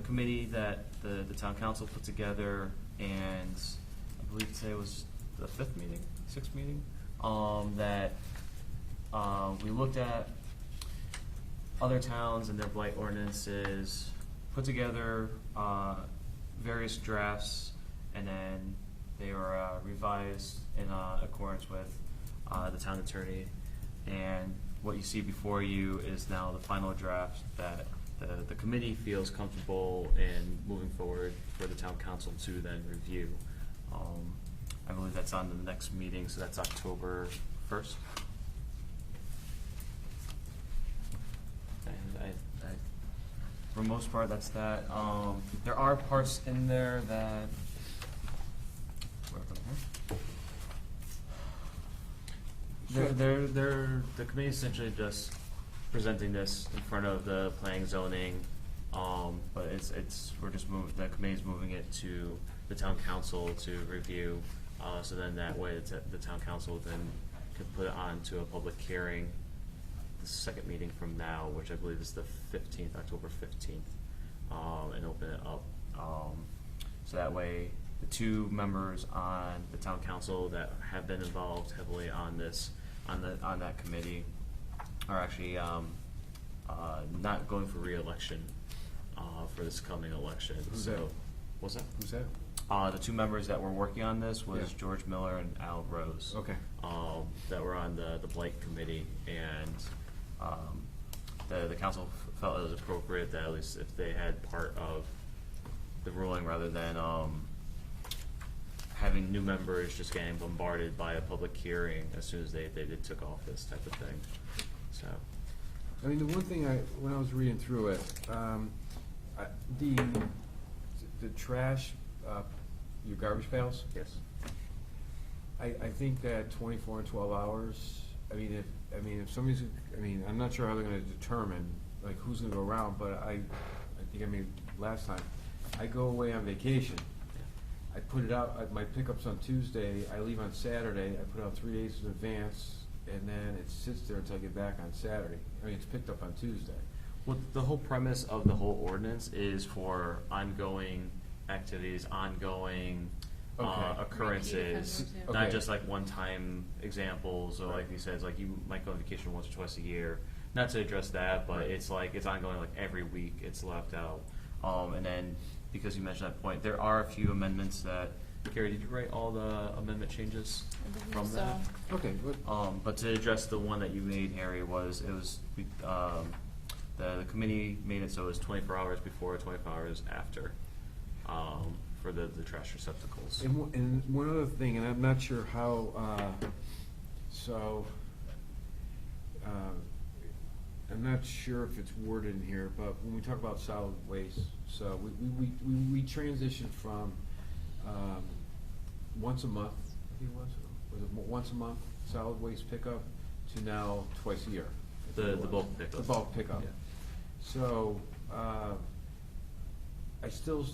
committee that the town council put together, and I believe today was the 6th meeting, that we looked at other towns and their blight ordinances, put together various drafts, and then they were revised in accordance with the town attorney. And what you see before you is now the final draft that the committee feels comfortable in moving forward for the town council to then review. I believe that's on the next meeting, so that's October 1st. And for the most part, that's that. There are parts in there that, the committee is essentially just presenting this in front of the planning zoning, but the committee's moving it to the town council to review, so then that way the town council then could put it on to a public hearing, the second meeting from now, which I believe is the 15th, October 15th, and open it up. So that way the 2 members on the town council that have been involved heavily on this, on that committee, are actually not going for re-election for this coming election. Who's so, that? what's that? Who's that? The 2 members that were working on this was Yeah. George Miller and Al Rose. Okay. That were on the blight committee, and the council felt it was appropriate that at least if they had part of the ruling, rather than having new members just getting bombarded by a public hearing as soon as they took office, type of thing. So. I mean, the one thing when I was reading through it, the trash, your garbage pails. Yes. I think that 24 and 12 hours. I mean, if somebody's, I'm not sure how they're going to determine like who's going to go around, but I think last time I go away on vacation. I put it out. My pickup's on Tuesday. I leave on Saturday. I put out 3 days in advance, and then it sits there until I get back on Saturday. It's picked up on Tuesday. Well, the whole premise of the whole ordinance is for ongoing activities, ongoing Okay. occurrences, Repeat offenders, yeah. not Okay. just like one-time examples, or like he says, like you might go on vacation once or twice a year. Not to address that, but Right. it's like it's ongoing, like every week it's left out. And then because you mentioned that point, there are a few amendments that. Carrie, did you write all the amendment changes I believe from so. that? Okay. Good. But to address the one that you made, Harry, the committee made it so it was 24 hours before, 24 hours after, for the trash receptacles. And one other thing, and I'm not sure how. I'm not sure if it's worded in here, but when we talk about solid waste, so we transitioned from once a month. I think was it once a month solid waste pickup to now twice a year. The bulk pickup. The bulk pickup. Yeah. So I still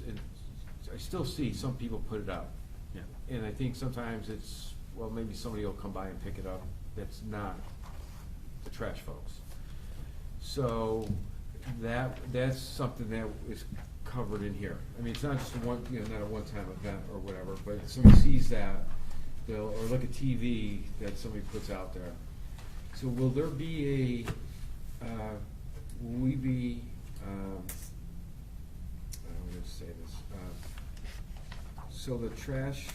see some people put it out. Yeah. And I think sometimes it's, well, maybe somebody will come by and pick it up that's not the trash folks. So that's something that is covered in here. I mean, it's not just not a one-time event or whatever, but if somebody sees that, or look at TV that somebody puts out there. So will there be will we be, I'm gonna say this, so the trash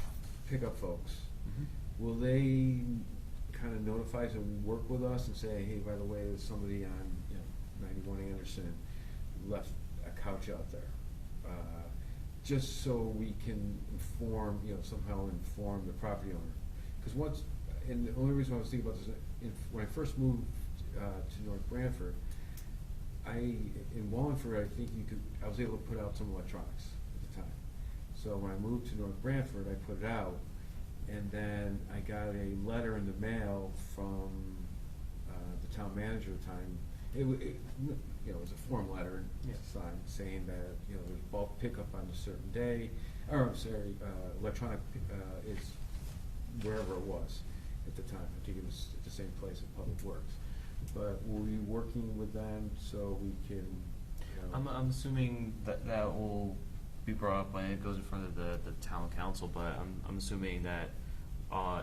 pickup folks, will they kind of notify us and work with us and say, hey, by the way, there's somebody on 91 Anderson left a couch out there, just so we can inform, somehow inform the property owner. Because and the only reason I was thinking about this, when I first moved to North Branford, in Wallingford, I think I was able to put out some electronics at the time. So when I moved to North Branford, I put it out, and then I got a letter in the mail from the town manager at the time. It was a form letter signed saying that there's bulk pickup on a certain day, or I'm sorry, electronic is wherever it was at the time. I think it was at the same place in Public Works. But were you working with them so we can? I'm assuming that will be brought up when it goes in front of the town council. But I'm assuming that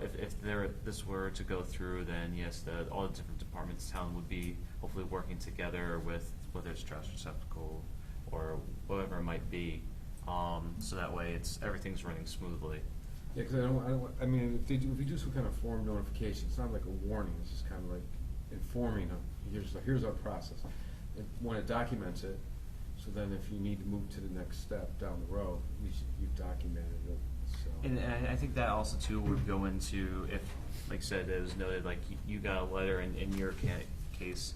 if this were to go through, then yes, all the different departments in town would be hopefully working together with whether it's trash receptacle or whatever it might be, so that way everything's running smoothly. Yeah, because I mean, if we do some kind of form notification, it's not like a warning. It's just kind of like informing them. Here's our process. When it documents it, so then if you need to move to the next step down the road, you've documented it. So. And I think that also too would go into if, like I said, it was noted like you got a letter in your case,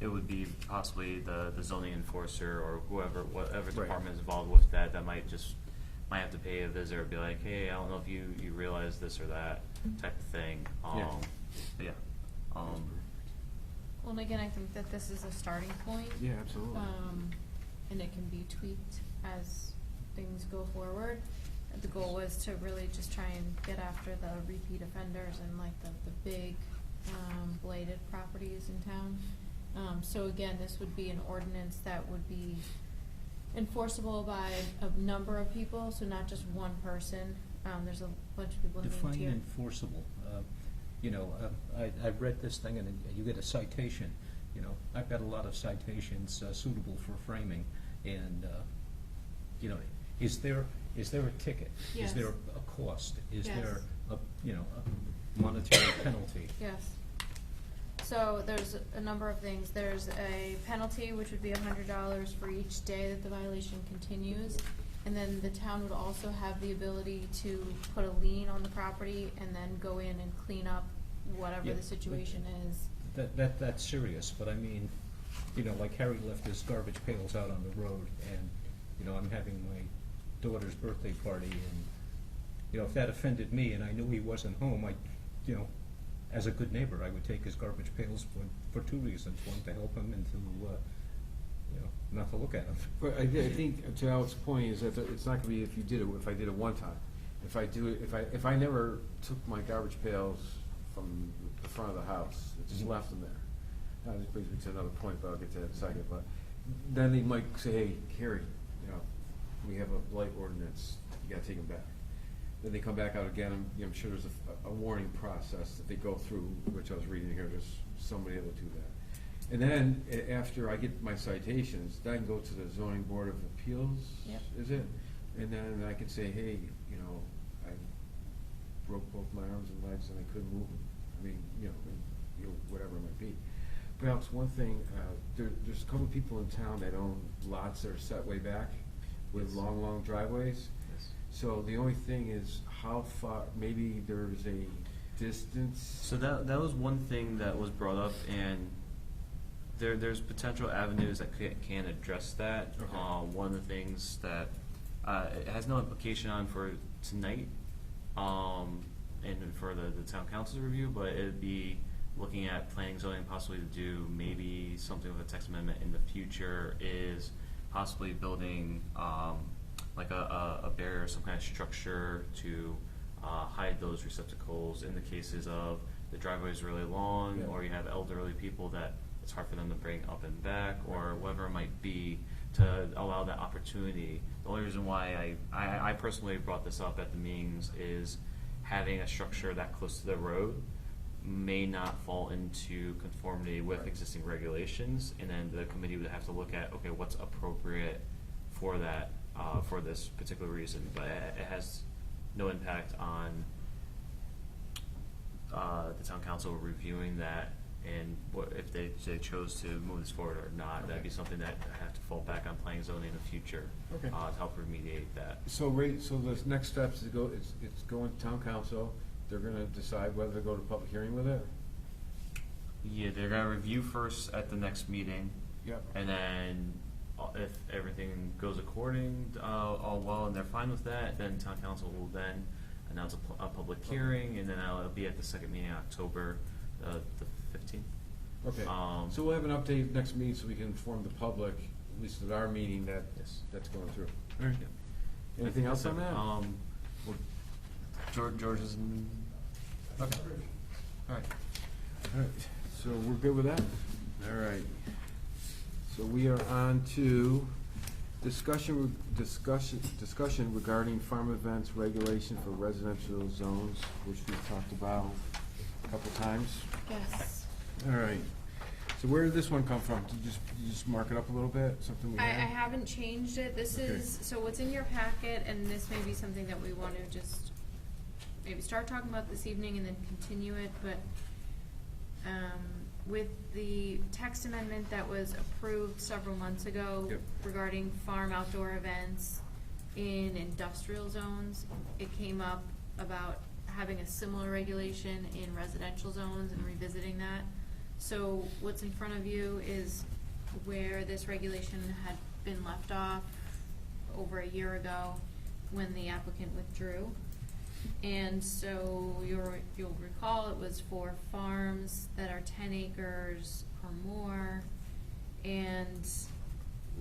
it would be possibly the zoning enforcer or whatever department is involved with that might have to pay a visit or be like, hey, I don't know if you realize this or that type of thing. But yeah. Well, and again, I think that this is a starting point. Yeah, absolutely. And it can be tweaked as things go forward. The goal was to really just try and get after the repeat offenders and like the big blighted properties in town. So again, this would be an ordinance that would be enforceable by a number of people, so not just one person. There's a bunch of people named here. Define enforceable. I've read this thing and you get a citation. I've got a lot of citations suitable for framing, and is there a ticket? Yes. Is there a cost? Is Yes. there a monetary penalty? Yes. So there's a number of things. There's a penalty, which would be $100 for each day that the violation continues. And then the town would also have the ability to put a lien on the property and then go in and clean up whatever the situation is. That's serious, but I mean, like Harry left his garbage pails out on the road, and I'm having my daughter's birthday party, and if that offended me and I knew he wasn't home, as a good neighbor, I would take his garbage pails for two reasons: one, to help him, and to not to look at him. But I think to Alex's point is that it's not going to be if I did it one time. If I never took my garbage pails from the front of the house, just left them there. This brings me to another point, but I'll get to that in a second. But then they might say, hey, Harry, we have a blight ordinance. You got to take them back. Then they come back out again. I'm sure there's a warning process that they go through, which I was reading here. There's somebody that will do that. And then after I get my citations, then I can go to the zoning board of appeals. Yep. Is it? And then I can say, hey, I broke both my arms and legs and I couldn't move them. I mean, whatever it might be. Perhaps one thing, there's a couple of people in town that own lots that are set way back with long driveways. Yes. So the only thing is how far, maybe there's a distance. So that was one thing that was brought up, and there's potential avenues that can address that. Okay. One of the things that it has no implication on for tonight, and for the town council's review, but it'd be looking at planning zoning, possibly to do maybe something with a text amendment in the future, is possibly building like a barrier, some kind of structure to hide those receptacles in the cases of the driveway is really long, Yeah. or you have elderly people that it's hard for them to bring up and back, or whatever it might be, to allow that opportunity. The only reason why I personally brought this up at the meetings is having a structure that close to the road may not fall into conformity with existing regulations, and then the committee would have to look at, okay, what's appropriate for that, for this particular reason, but it has no impact on the town council reviewing that, and what, if they chose to move this forward or not. That'd be something that I have to fall back on planning and zoning in the future, Okay. to help remediate that. So so the next steps is it's going to town council, they're gonna decide whether to go to public hearing with it? Yeah, they're gonna review first at the next meeting, Yep. and then if everything goes according, all well, and they're fine with that, then town council will then announce a public hearing, and then it'll be at the second meeting in October, the 15th. Okay, Um, so we'll have an update next meeting so we can inform the public, at least at our meeting, that Yes. that's going through. Yeah. Anything else on that? Well, George is in. Okay. All right. All right, so we're good with that? All right. So we are on to discussion regarding farm events regulation for residential zones, which we've talked about a couple times. Yes. All right. So where did this one come from? Did you just mark it up a little bit? Something we I had? haven't changed it. This Okay. is, so what's in your packet, and this may be something that we want to just maybe start talking about this evening and then continue it, but with the text amendment that was approved several months ago Yep. regarding farm outdoor events in industrial zones, it came up about having a similar regulation in residential zones and revisiting that. So what's in front of you is where this regulation had been left off over a year ago when the applicant withdrew. And so you'll recall it was for farms that are 10 acres or more, and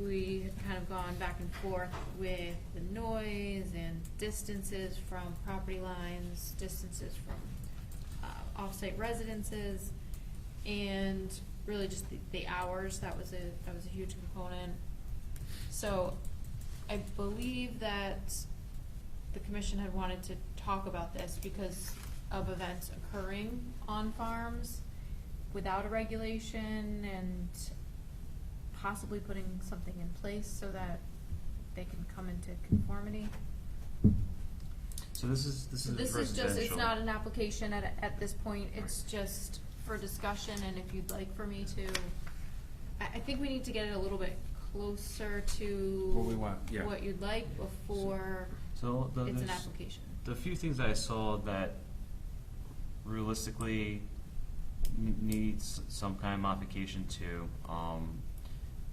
we had kind of gone back and forth with the noise and distances from property lines, distances from off-site residences, and really just the hours. That was a huge component. So I believe that the commission had wanted to talk about this because of events occurring on farms without a regulation, and possibly putting something in place so that they can come into conformity. So this is So this is residential. just, it's not an application at this point, it's just for discussion, and if you'd like for me to, I think we need to get it a little bit closer to What we want, yeah. what you'd like before So it's an there's application. the few things that I saw that realistically needs some kind of modification to,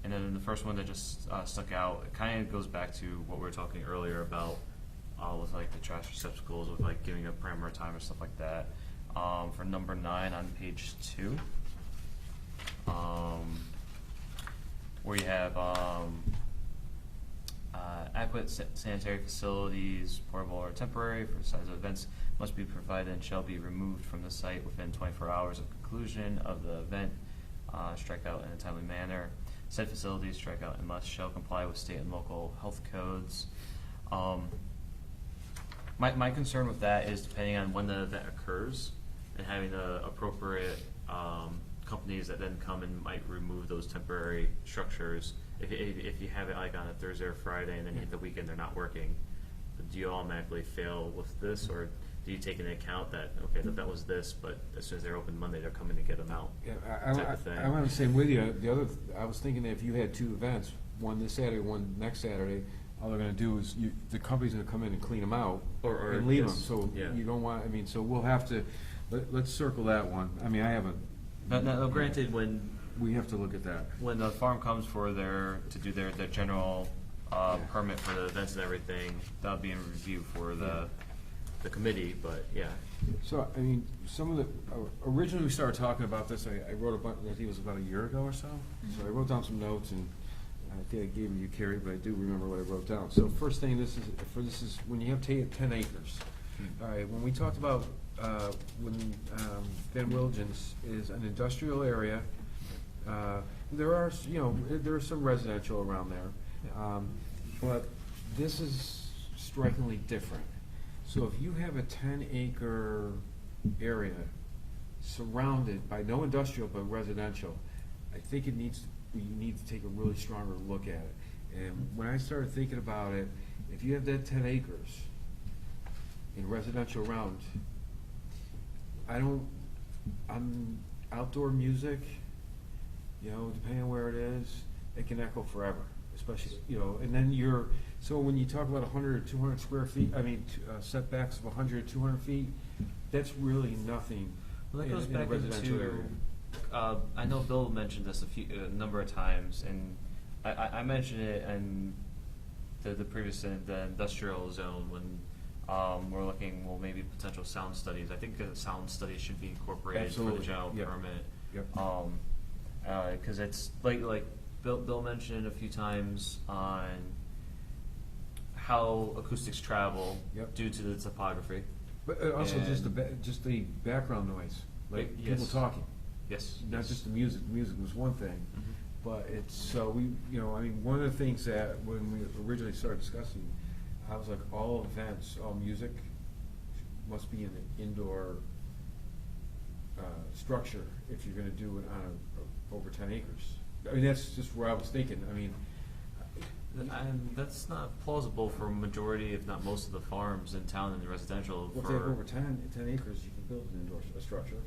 and then the first one that just stuck out, it kind of goes back to what we were talking earlier about with like the trash receptacles, with like giving a parameter time or stuff like that. For number 9 on page 2, where you have adequate sanitary facilities, portable or temporary, for size of events must be provided and shall be removed from the site within 24 hours of conclusion of the event. Strike out in a timely manner. Said facilities, strike out, and must shall comply with state and local health codes. My concern with that is depending on when the event occurs and having the appropriate companies that then come and might remove those temporary structures. If you have it like on a Thursday or Friday and then you hit the weekend they're not working, do you automatically fail with this, or do you take into account that, okay, that was this, but as soon as they're open Monday, they're coming to get them out? Yeah, type of thing. I'm on the same with you. I was thinking that if you had 2 events, one this Saturday, one next Saturday, all they're gonna do is, the company's gonna come in and clean them out Or and leave them, yes, so yeah. you don't want, so we'll have to, let's circle that one. I have a, Now, granted, we have to look at that. when the farm comes for to do their general permit for the events and everything, that'll be in review for the committee, but yeah. So, some of the, originally we started talking about this, I wrote I think it was about a year ago or so. So I wrote down some notes, and I think I gave them you, Carrie, but I do remember what I wrote down. So first thing, this is when you have 10 acres. All right, when we talked about, Van Wilgens is an industrial area. There are, there is some residential around there. But this is strikingly different. So if you have a 10-acre area surrounded by no industrial but residential, I think we need to take a really stronger look at it. And when I started thinking about it, if you have that 10 acres in residential around, outdoor music, depending on where it is, it can echo forever, especially, and then so when you talk about 100 or 200 square feet, setbacks of 100 or 200 feet, that's really nothing Well, that in goes in a back residential area. into, I know Bill mentioned this a number of times, and I mentioned it in the previous, the industrial zone when we're looking, maybe potential sound studies. I think sound studies should be incorporated for the Absolutely. general Yep. permit. Yep. Because it's like Bill mentioned a few times on how acoustics travel Yep. due to the topography. But also just the background noise, like people Yes. talking. Yes. Not yes. just the music. The music was one thing, but it's so one of the things that when we originally started discussing, I was like, all events, all music must be in an indoor structure if you're going to do it on over 10 acres. I mean, that's just where I was thinking. I mean, And that's not plausible for a majority, if not most, of the farms in town and the residential. well, if you have over 10 acres, you can build an indoor structure.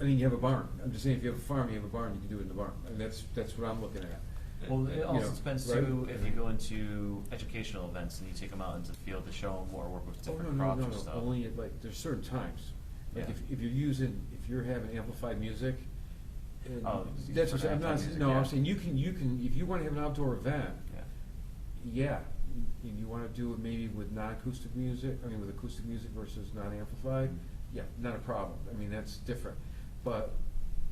I mean, you have a barn. I'm just saying, if you have a farm, you have a barn, you can do it in the barn. And that's what I'm looking at. Well, it also know, depends right? too if you go into educational events and you take them out into the field to show them or work with Oh, different no, crops no, or no, stuff. only there's certain times. Like Yeah. if you're having amplified music, and Oh, that's for what I'm not, amplified music, no, yeah. I'm saying you can, if you wanna have an outdoor event, Yeah. you wanna do it maybe with non-acoustic music, with acoustic music versus non-amplified, yeah, not a problem, I mean, that's different. But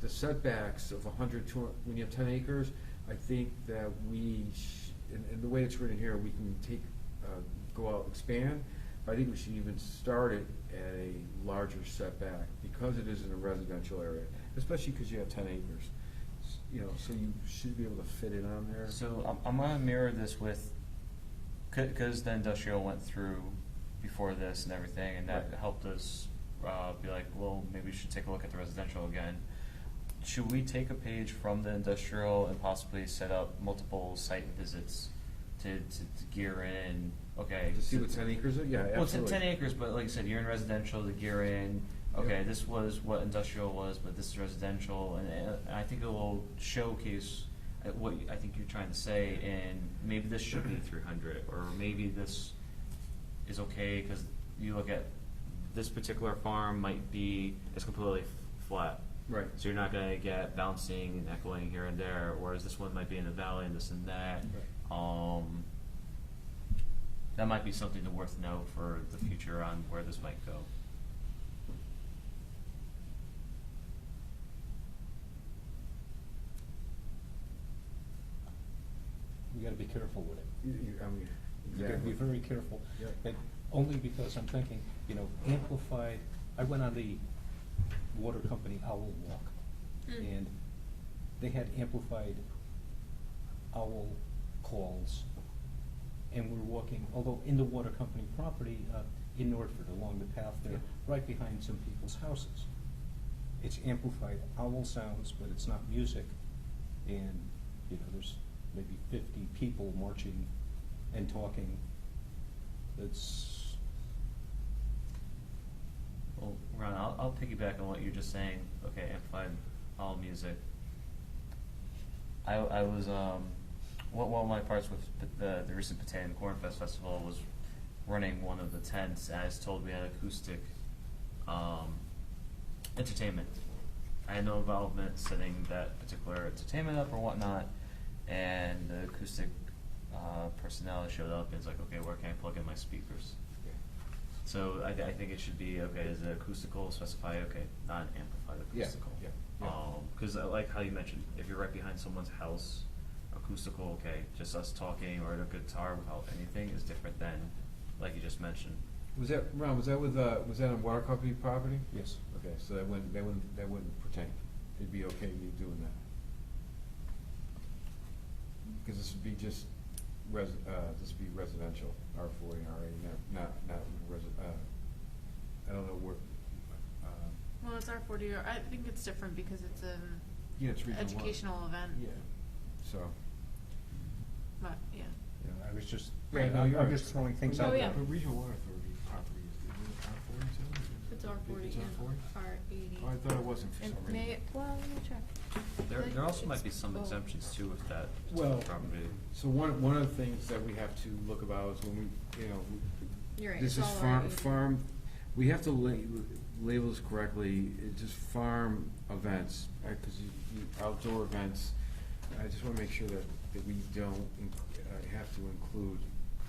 the setbacks of 100, 200, when you have 10 acres, I think that and the way it's written here, we can go out, expand, but I think we should even start it at a larger setback, because it is in a residential area, especially because you have 10 acres. So you should be able to fit it on there. So I'm gonna mirror this with, because the industrial went through before this and everything, and that Right. helped us be like, well, maybe we should take a look at the residential again. Should we take a page from the industrial and possibly set up multiple site visits to gear in? Okay. To see what 10 acres are? Yeah, Well, absolutely. 10 acres, but like I said, you're in residential to gear in. Okay, Yep. this was what industrial was, but this is residential, and I think it will showcase what I think you're trying to say, and maybe this should be 300, or maybe this is okay because you look at this particular farm it's completely flat. Right. So you're not gonna get bouncing and echoing here and there, whereas this one might be in the valley and this and that. That might be something to worth note for the future on where this might go. We gotta be careful with it. You gotta Exactly. be very careful. Yep. And only because I'm thinking, amplified, I went on the water company owl walk, and they had amplified owl calls, and we're walking, although in the water company property, in Northford, along the path there, Yeah. right behind some people's houses. It's amplified owl sounds, but it's not music, and, there's maybe 50 people marching and talking. It's, Well, Ron, I'll piggyback on what you're just saying. Okay, amplified all music. I was one of my parts with the recent Potato and Corn Fest festival was running one of the tents. And I was told we had acoustic entertainment. I had no involvement setting that particular entertainment up or whatnot, and the acoustic personnel showed up and it's like, okay, where can I plug in my speakers? So I think it should be, okay, is it acoustical, specify, okay, not amplified Yeah, acoustical. yeah, yeah. Because I like how you mentioned, if you're right behind someone's house, acoustical, okay, just us talking or a guitar without anything is different than, like you just mentioned. Was that, Ron, was that on water company property? Yes. Okay, so that wouldn't pertain. It'd be okay you doing that. Because this would be just this would be residential, R40 and R80, not I don't know where, Well, it's R40, I think it's different because it's an yeah, it's regional one. educational event, Yeah, so, but, yeah. Yeah, I was just, Yeah, no, you're I'm right. just throwing things Oh, out there. yeah. But regional water authority property is it R40 too? It's R40 It's and R40? R80. Oh, I thought it wasn't for And some reason. well, let me check. There also might be some It's both. exemptions too with that Well, property. so one of the things that we have to look about is when we, You're right, this it's is all R80. farm, we have to label this correctly, it's just farm events, because outdoor events, I just wanna make sure that we don't have to include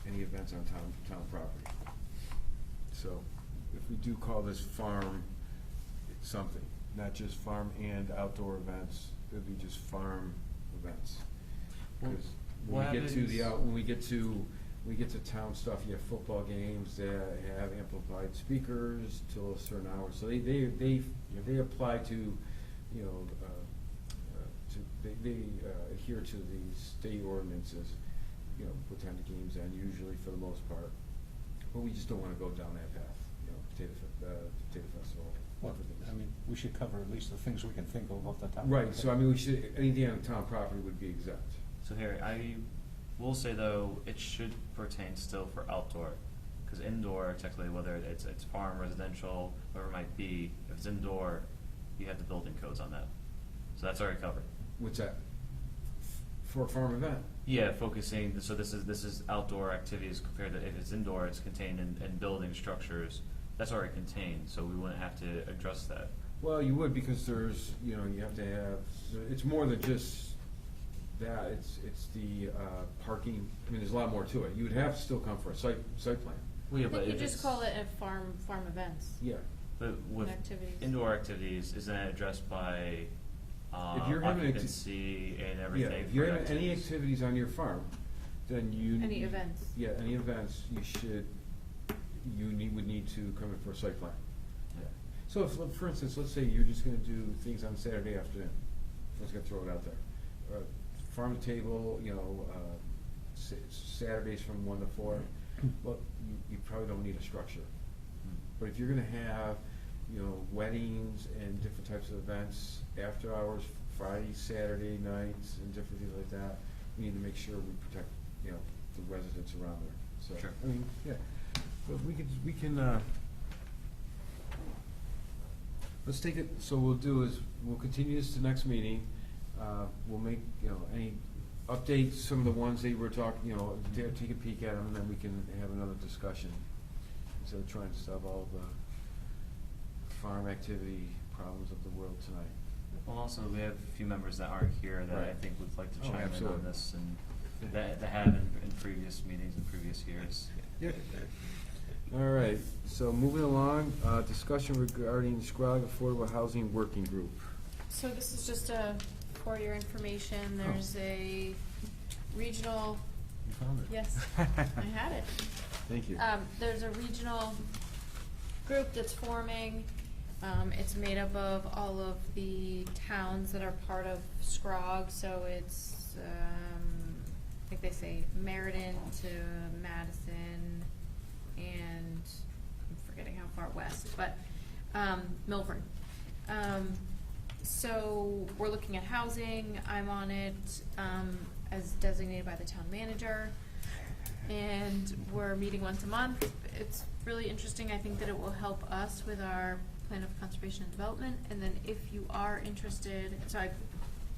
any events on town property. So, if we do call this farm something, not just farm and outdoor events, it would be just farm events. Because when we get to when we get to town stuff, you have football games that have amplified speakers till a certain hour, so they apply to, they adhere to the state ordinances, what time the game's end, usually for the most part. But we just don't wanna go down that path, potato festival. Well, I mean, we should cover at least the things we can think of off the top of our Right, head. so I mean, we should, anything on town property would be exempt. So Harry, I will say though, it should pertain still for outdoor, because indoor, technically, whether it's farm, residential, whatever it might be, if it's indoor, you have the building codes on that. So that's already covered. What's that? For a farm event? Yeah, focusing, so this is outdoor activities compared to, if it's indoor, it's contained in building structures, that's already contained, so we wouldn't have to address that. Well, you would, because there's, you have to have, it's more than just that, it's the parking, I mean, there's a lot more to it. You would have to still come for a site plan. Well, yeah, I but think you if just it's- call it a farm events. Yeah. But with activities. indoor activities, isn't that addressed by If you're having occupancy and everything? Yeah, if you're for having any activities on your farm, then you. Any events. Yeah, any events, would need to come in for a site plan. Yeah. So if, for instance, let's say you're just gonna do things on Saturday afternoon, I'm just gonna throw it out there. Farm to table, Saturdays from 1 to 4, well, you probably don't need a structure. But if you're gonna have, weddings and different types of events, after hours, Friday, Saturday nights, and different things like that, we need to make sure we protect, the residents around there, so. Sure. I mean, yeah, but we can, let's take it, so we'll do is, we'll continue this to next meeting, we'll make, any updates, some of the ones that you were talking, take a peek at them, and then we can have another discussion, instead of trying to solve all the farm activity problems of the world tonight. Well, also, we have a few members that aren't here that I Right. think would like to Oh, chime in absolutely. on this, and that have in previous meetings in previous years. All right, so moving along, discussion regarding Scrog Affordable Housing Working Group. So this is just for your information, there's a regional, You found it? yes, I had it. Thank you. There's a regional group that's forming. It's made up of all of the towns that are part of Scrog, so it's, I think they say Meriden to Madison, and I'm forgetting how far west, but, Milburn. So we're looking at housing, I'm on it, as designated by the town manager, and we're meeting once a month. It's really interesting, I think that it will help us with our plan of conservation and development, and then if you are interested, so I've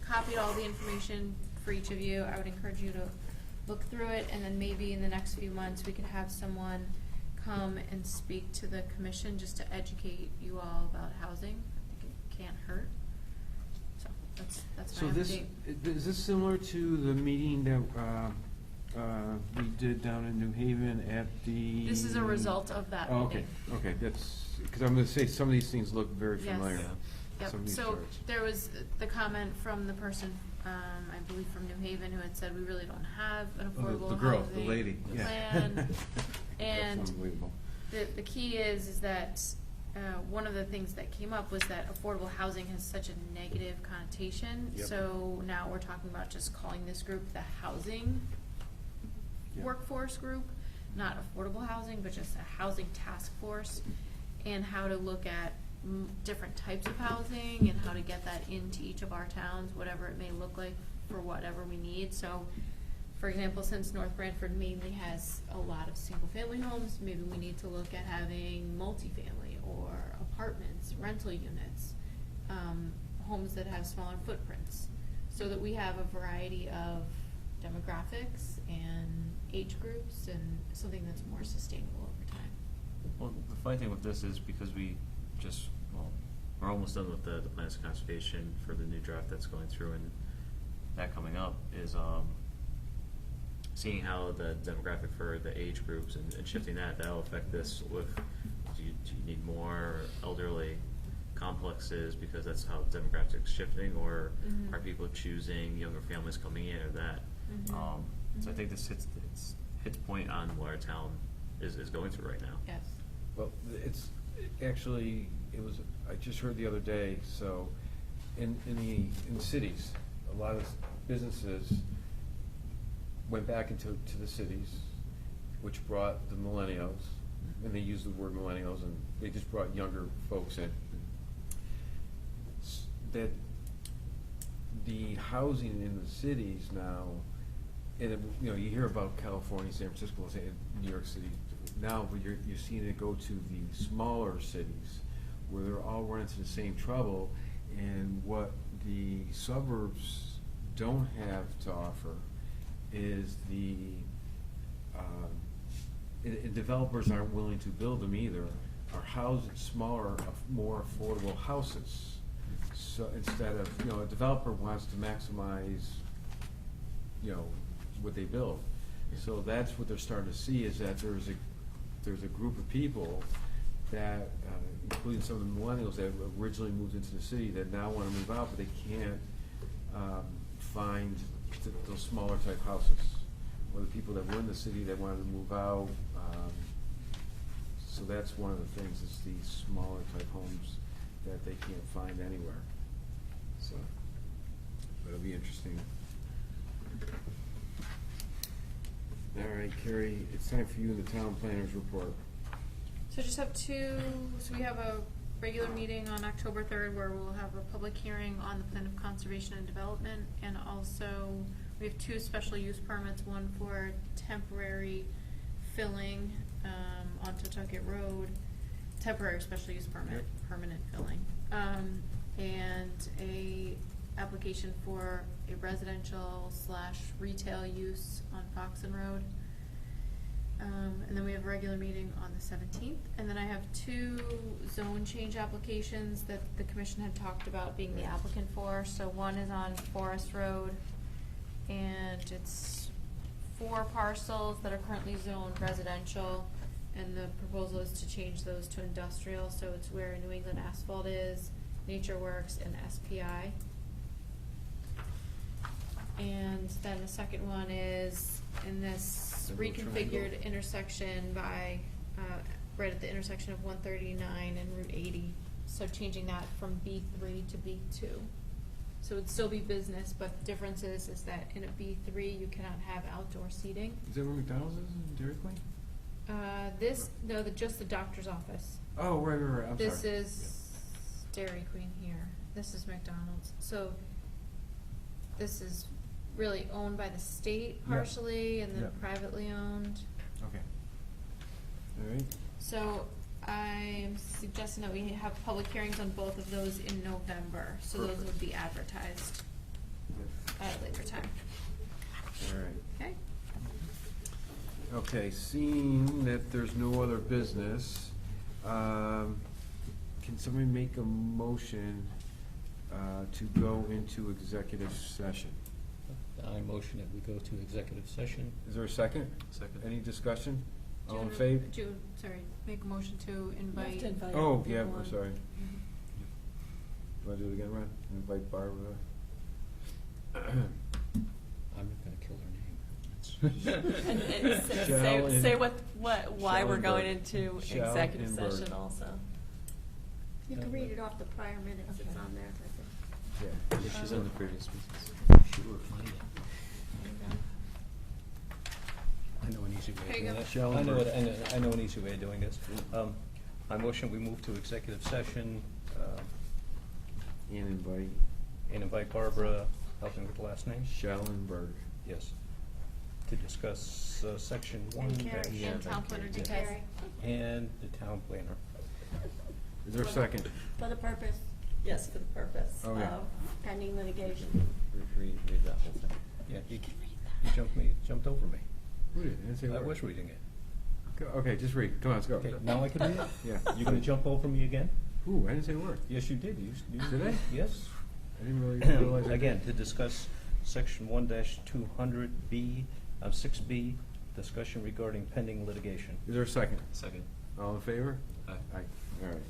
copied all the information for each of you, I would encourage you to look through it, and then maybe in the next few months, we could have someone come and speak to the commission just to educate you all about housing. I think it can't hurt. So that's So my this, update. is this similar to the meeting that, we did down in New Haven at the? This is a result of that Oh, okay, meeting. okay, that's, because I'm gonna say some of these things look very Yes. familiar. Yep, Some of these so charts. there was the comment from the person I believe from New Haven, who had said we really don't have an Oh, affordable the girl, housing the lady, yeah. plan. And That's unbelievable. the key is that, one of the things that came up was that affordable housing has such a negative connotation. Yep. So now we're talking about just calling this group the housing Yep. workforce group, not affordable housing, but just a housing task force, and how to look at different types of housing and how to get that into each of our towns, whatever it may look like for whatever we need. So, for example, since North Branford mainly has a lot of single-family homes, maybe we need to look at having multifamily or apartments, rental units, homes that have smaller footprints, so that we have a variety of demographics and age groups and something that's more sustainable over time. Well, the funny thing with this is because we're almost done with the plans of conservation for the new draft that's going through, and that coming up is, seeing how the demographic for the age groups and shifting that'll affect this with, do you need more elderly complexes because that's how demographics shifting, or Mhm. are people choosing younger families coming in or that? Mhm. So I think this hits point on what our town is going through right now. Yes. Well, I just heard the other day, so in the cities, a lot of businesses went back into the cities, which brought the millennials, and they used the word millennials, and they just brought younger folks in. That the housing in the cities now, and you hear about California, San Francisco, New York City now, but you're seeing it go to the smaller cities where they're all running into the same trouble, and what the suburbs don't have to offer is and developers aren't willing to build them either, are smaller, more affordable houses. So instead of, a developer wants to maximize, what they build. So that's what they're starting to see, is that there's a group of people that, including some of the millennials that originally moved into the city, that now want to move out, but they can't find those smaller type houses. Or the people that were in the city that wanted to move out. So that's one of the things, is these smaller type homes that they can't find anywhere. So that'll be interesting. All right, Carrie, it's time for you in the town planners report. So just have so we have a regular meeting on October 3rd where we'll have a public hearing on the plan of conservation and development, and also we have 2 special use permits, one for temporary filling on Tucket Road, temporary special use permit, Yep. permanent filling, and a application for a residential / retail use on Foxen Road. And then we have a regular meeting on the 17th, and then I have 2 zone change applications that the commission had talked about being the applicant for. So one is on Forest Road, and it's 4 parcels that are currently zoned residential, and the proposal is to change those to industrial, so it's where New England Asphalt is, Nature Works, and SPI. And then the second one is in this The little reconfigured triangle. intersection by, right at the intersection of 139 and Route 80. So changing that from B3 to B2. So it'd still be business, but the difference is that in a B3 you cannot have outdoor seating. Is that where McDonald's is in Dairy Queen? Just the doctor's office. Oh, right, I'm sorry. This is Dairy Queen here. This is McDonald's. So this is really owned by the state Yeah. partially, and then Yeah. privately owned. Okay. All right. So I'm suggesting that we have public hearings on both of those in November, so those Perfect. would be advertised at a later time. All right. Okay? Okay, seeing that there's no other business, can somebody make a motion to go into executive session? I motion that we go to executive session. Is there a second? Second. Any discussion? Do you All in wanna- favor? do you- sorry, make a motion to invite. Oh, yeah, people I'm on. sorry. Mhm. You wanna do it again, Ron? Invite Barbara? I'm not gonna kill her name. And say why we're going Schellenberg. into Shall executive and Berg. session also. You can read it off the prior minutes, it's on there, I think. Yeah. Yeah, she's in the previous meetings. Sure, find it. I know an easy way of There you doing go. this. Schellenberg. I know an easy way of doing this. I motion we move to executive session, And invite and invite Barbara, help me with the last name? Schellenberg. Yes. To discuss, section one And Carrie. dash. Yeah, And town planner yeah. details. And the town planner. Is there a second? For the purpose Yes, for the purpose Okay. of. pending litigation. Read that whole thing. Yeah, you jumped over me. Who did? I didn't say a I word. was reading it. Okay, just read. Come on, let's go. Okay, now I can read it? Yeah. You gonna jump over me again? Ooh, I didn't say a word. Yes, you did. You Did I? Yes. I didn't really realize I Again, did. to discuss section 1-200B, 6B, discussion regarding pending litigation. Is there a second? Second. All in favor? Aye. Aye. All right.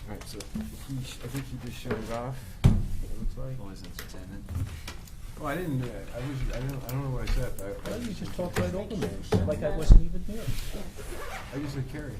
All right, so I think he just shut it off, it looks like. Always entertainment. Oh, I didn't, I don't know what I said. Well, you just talked right over me, like I wasn't even there. I just said Carrie.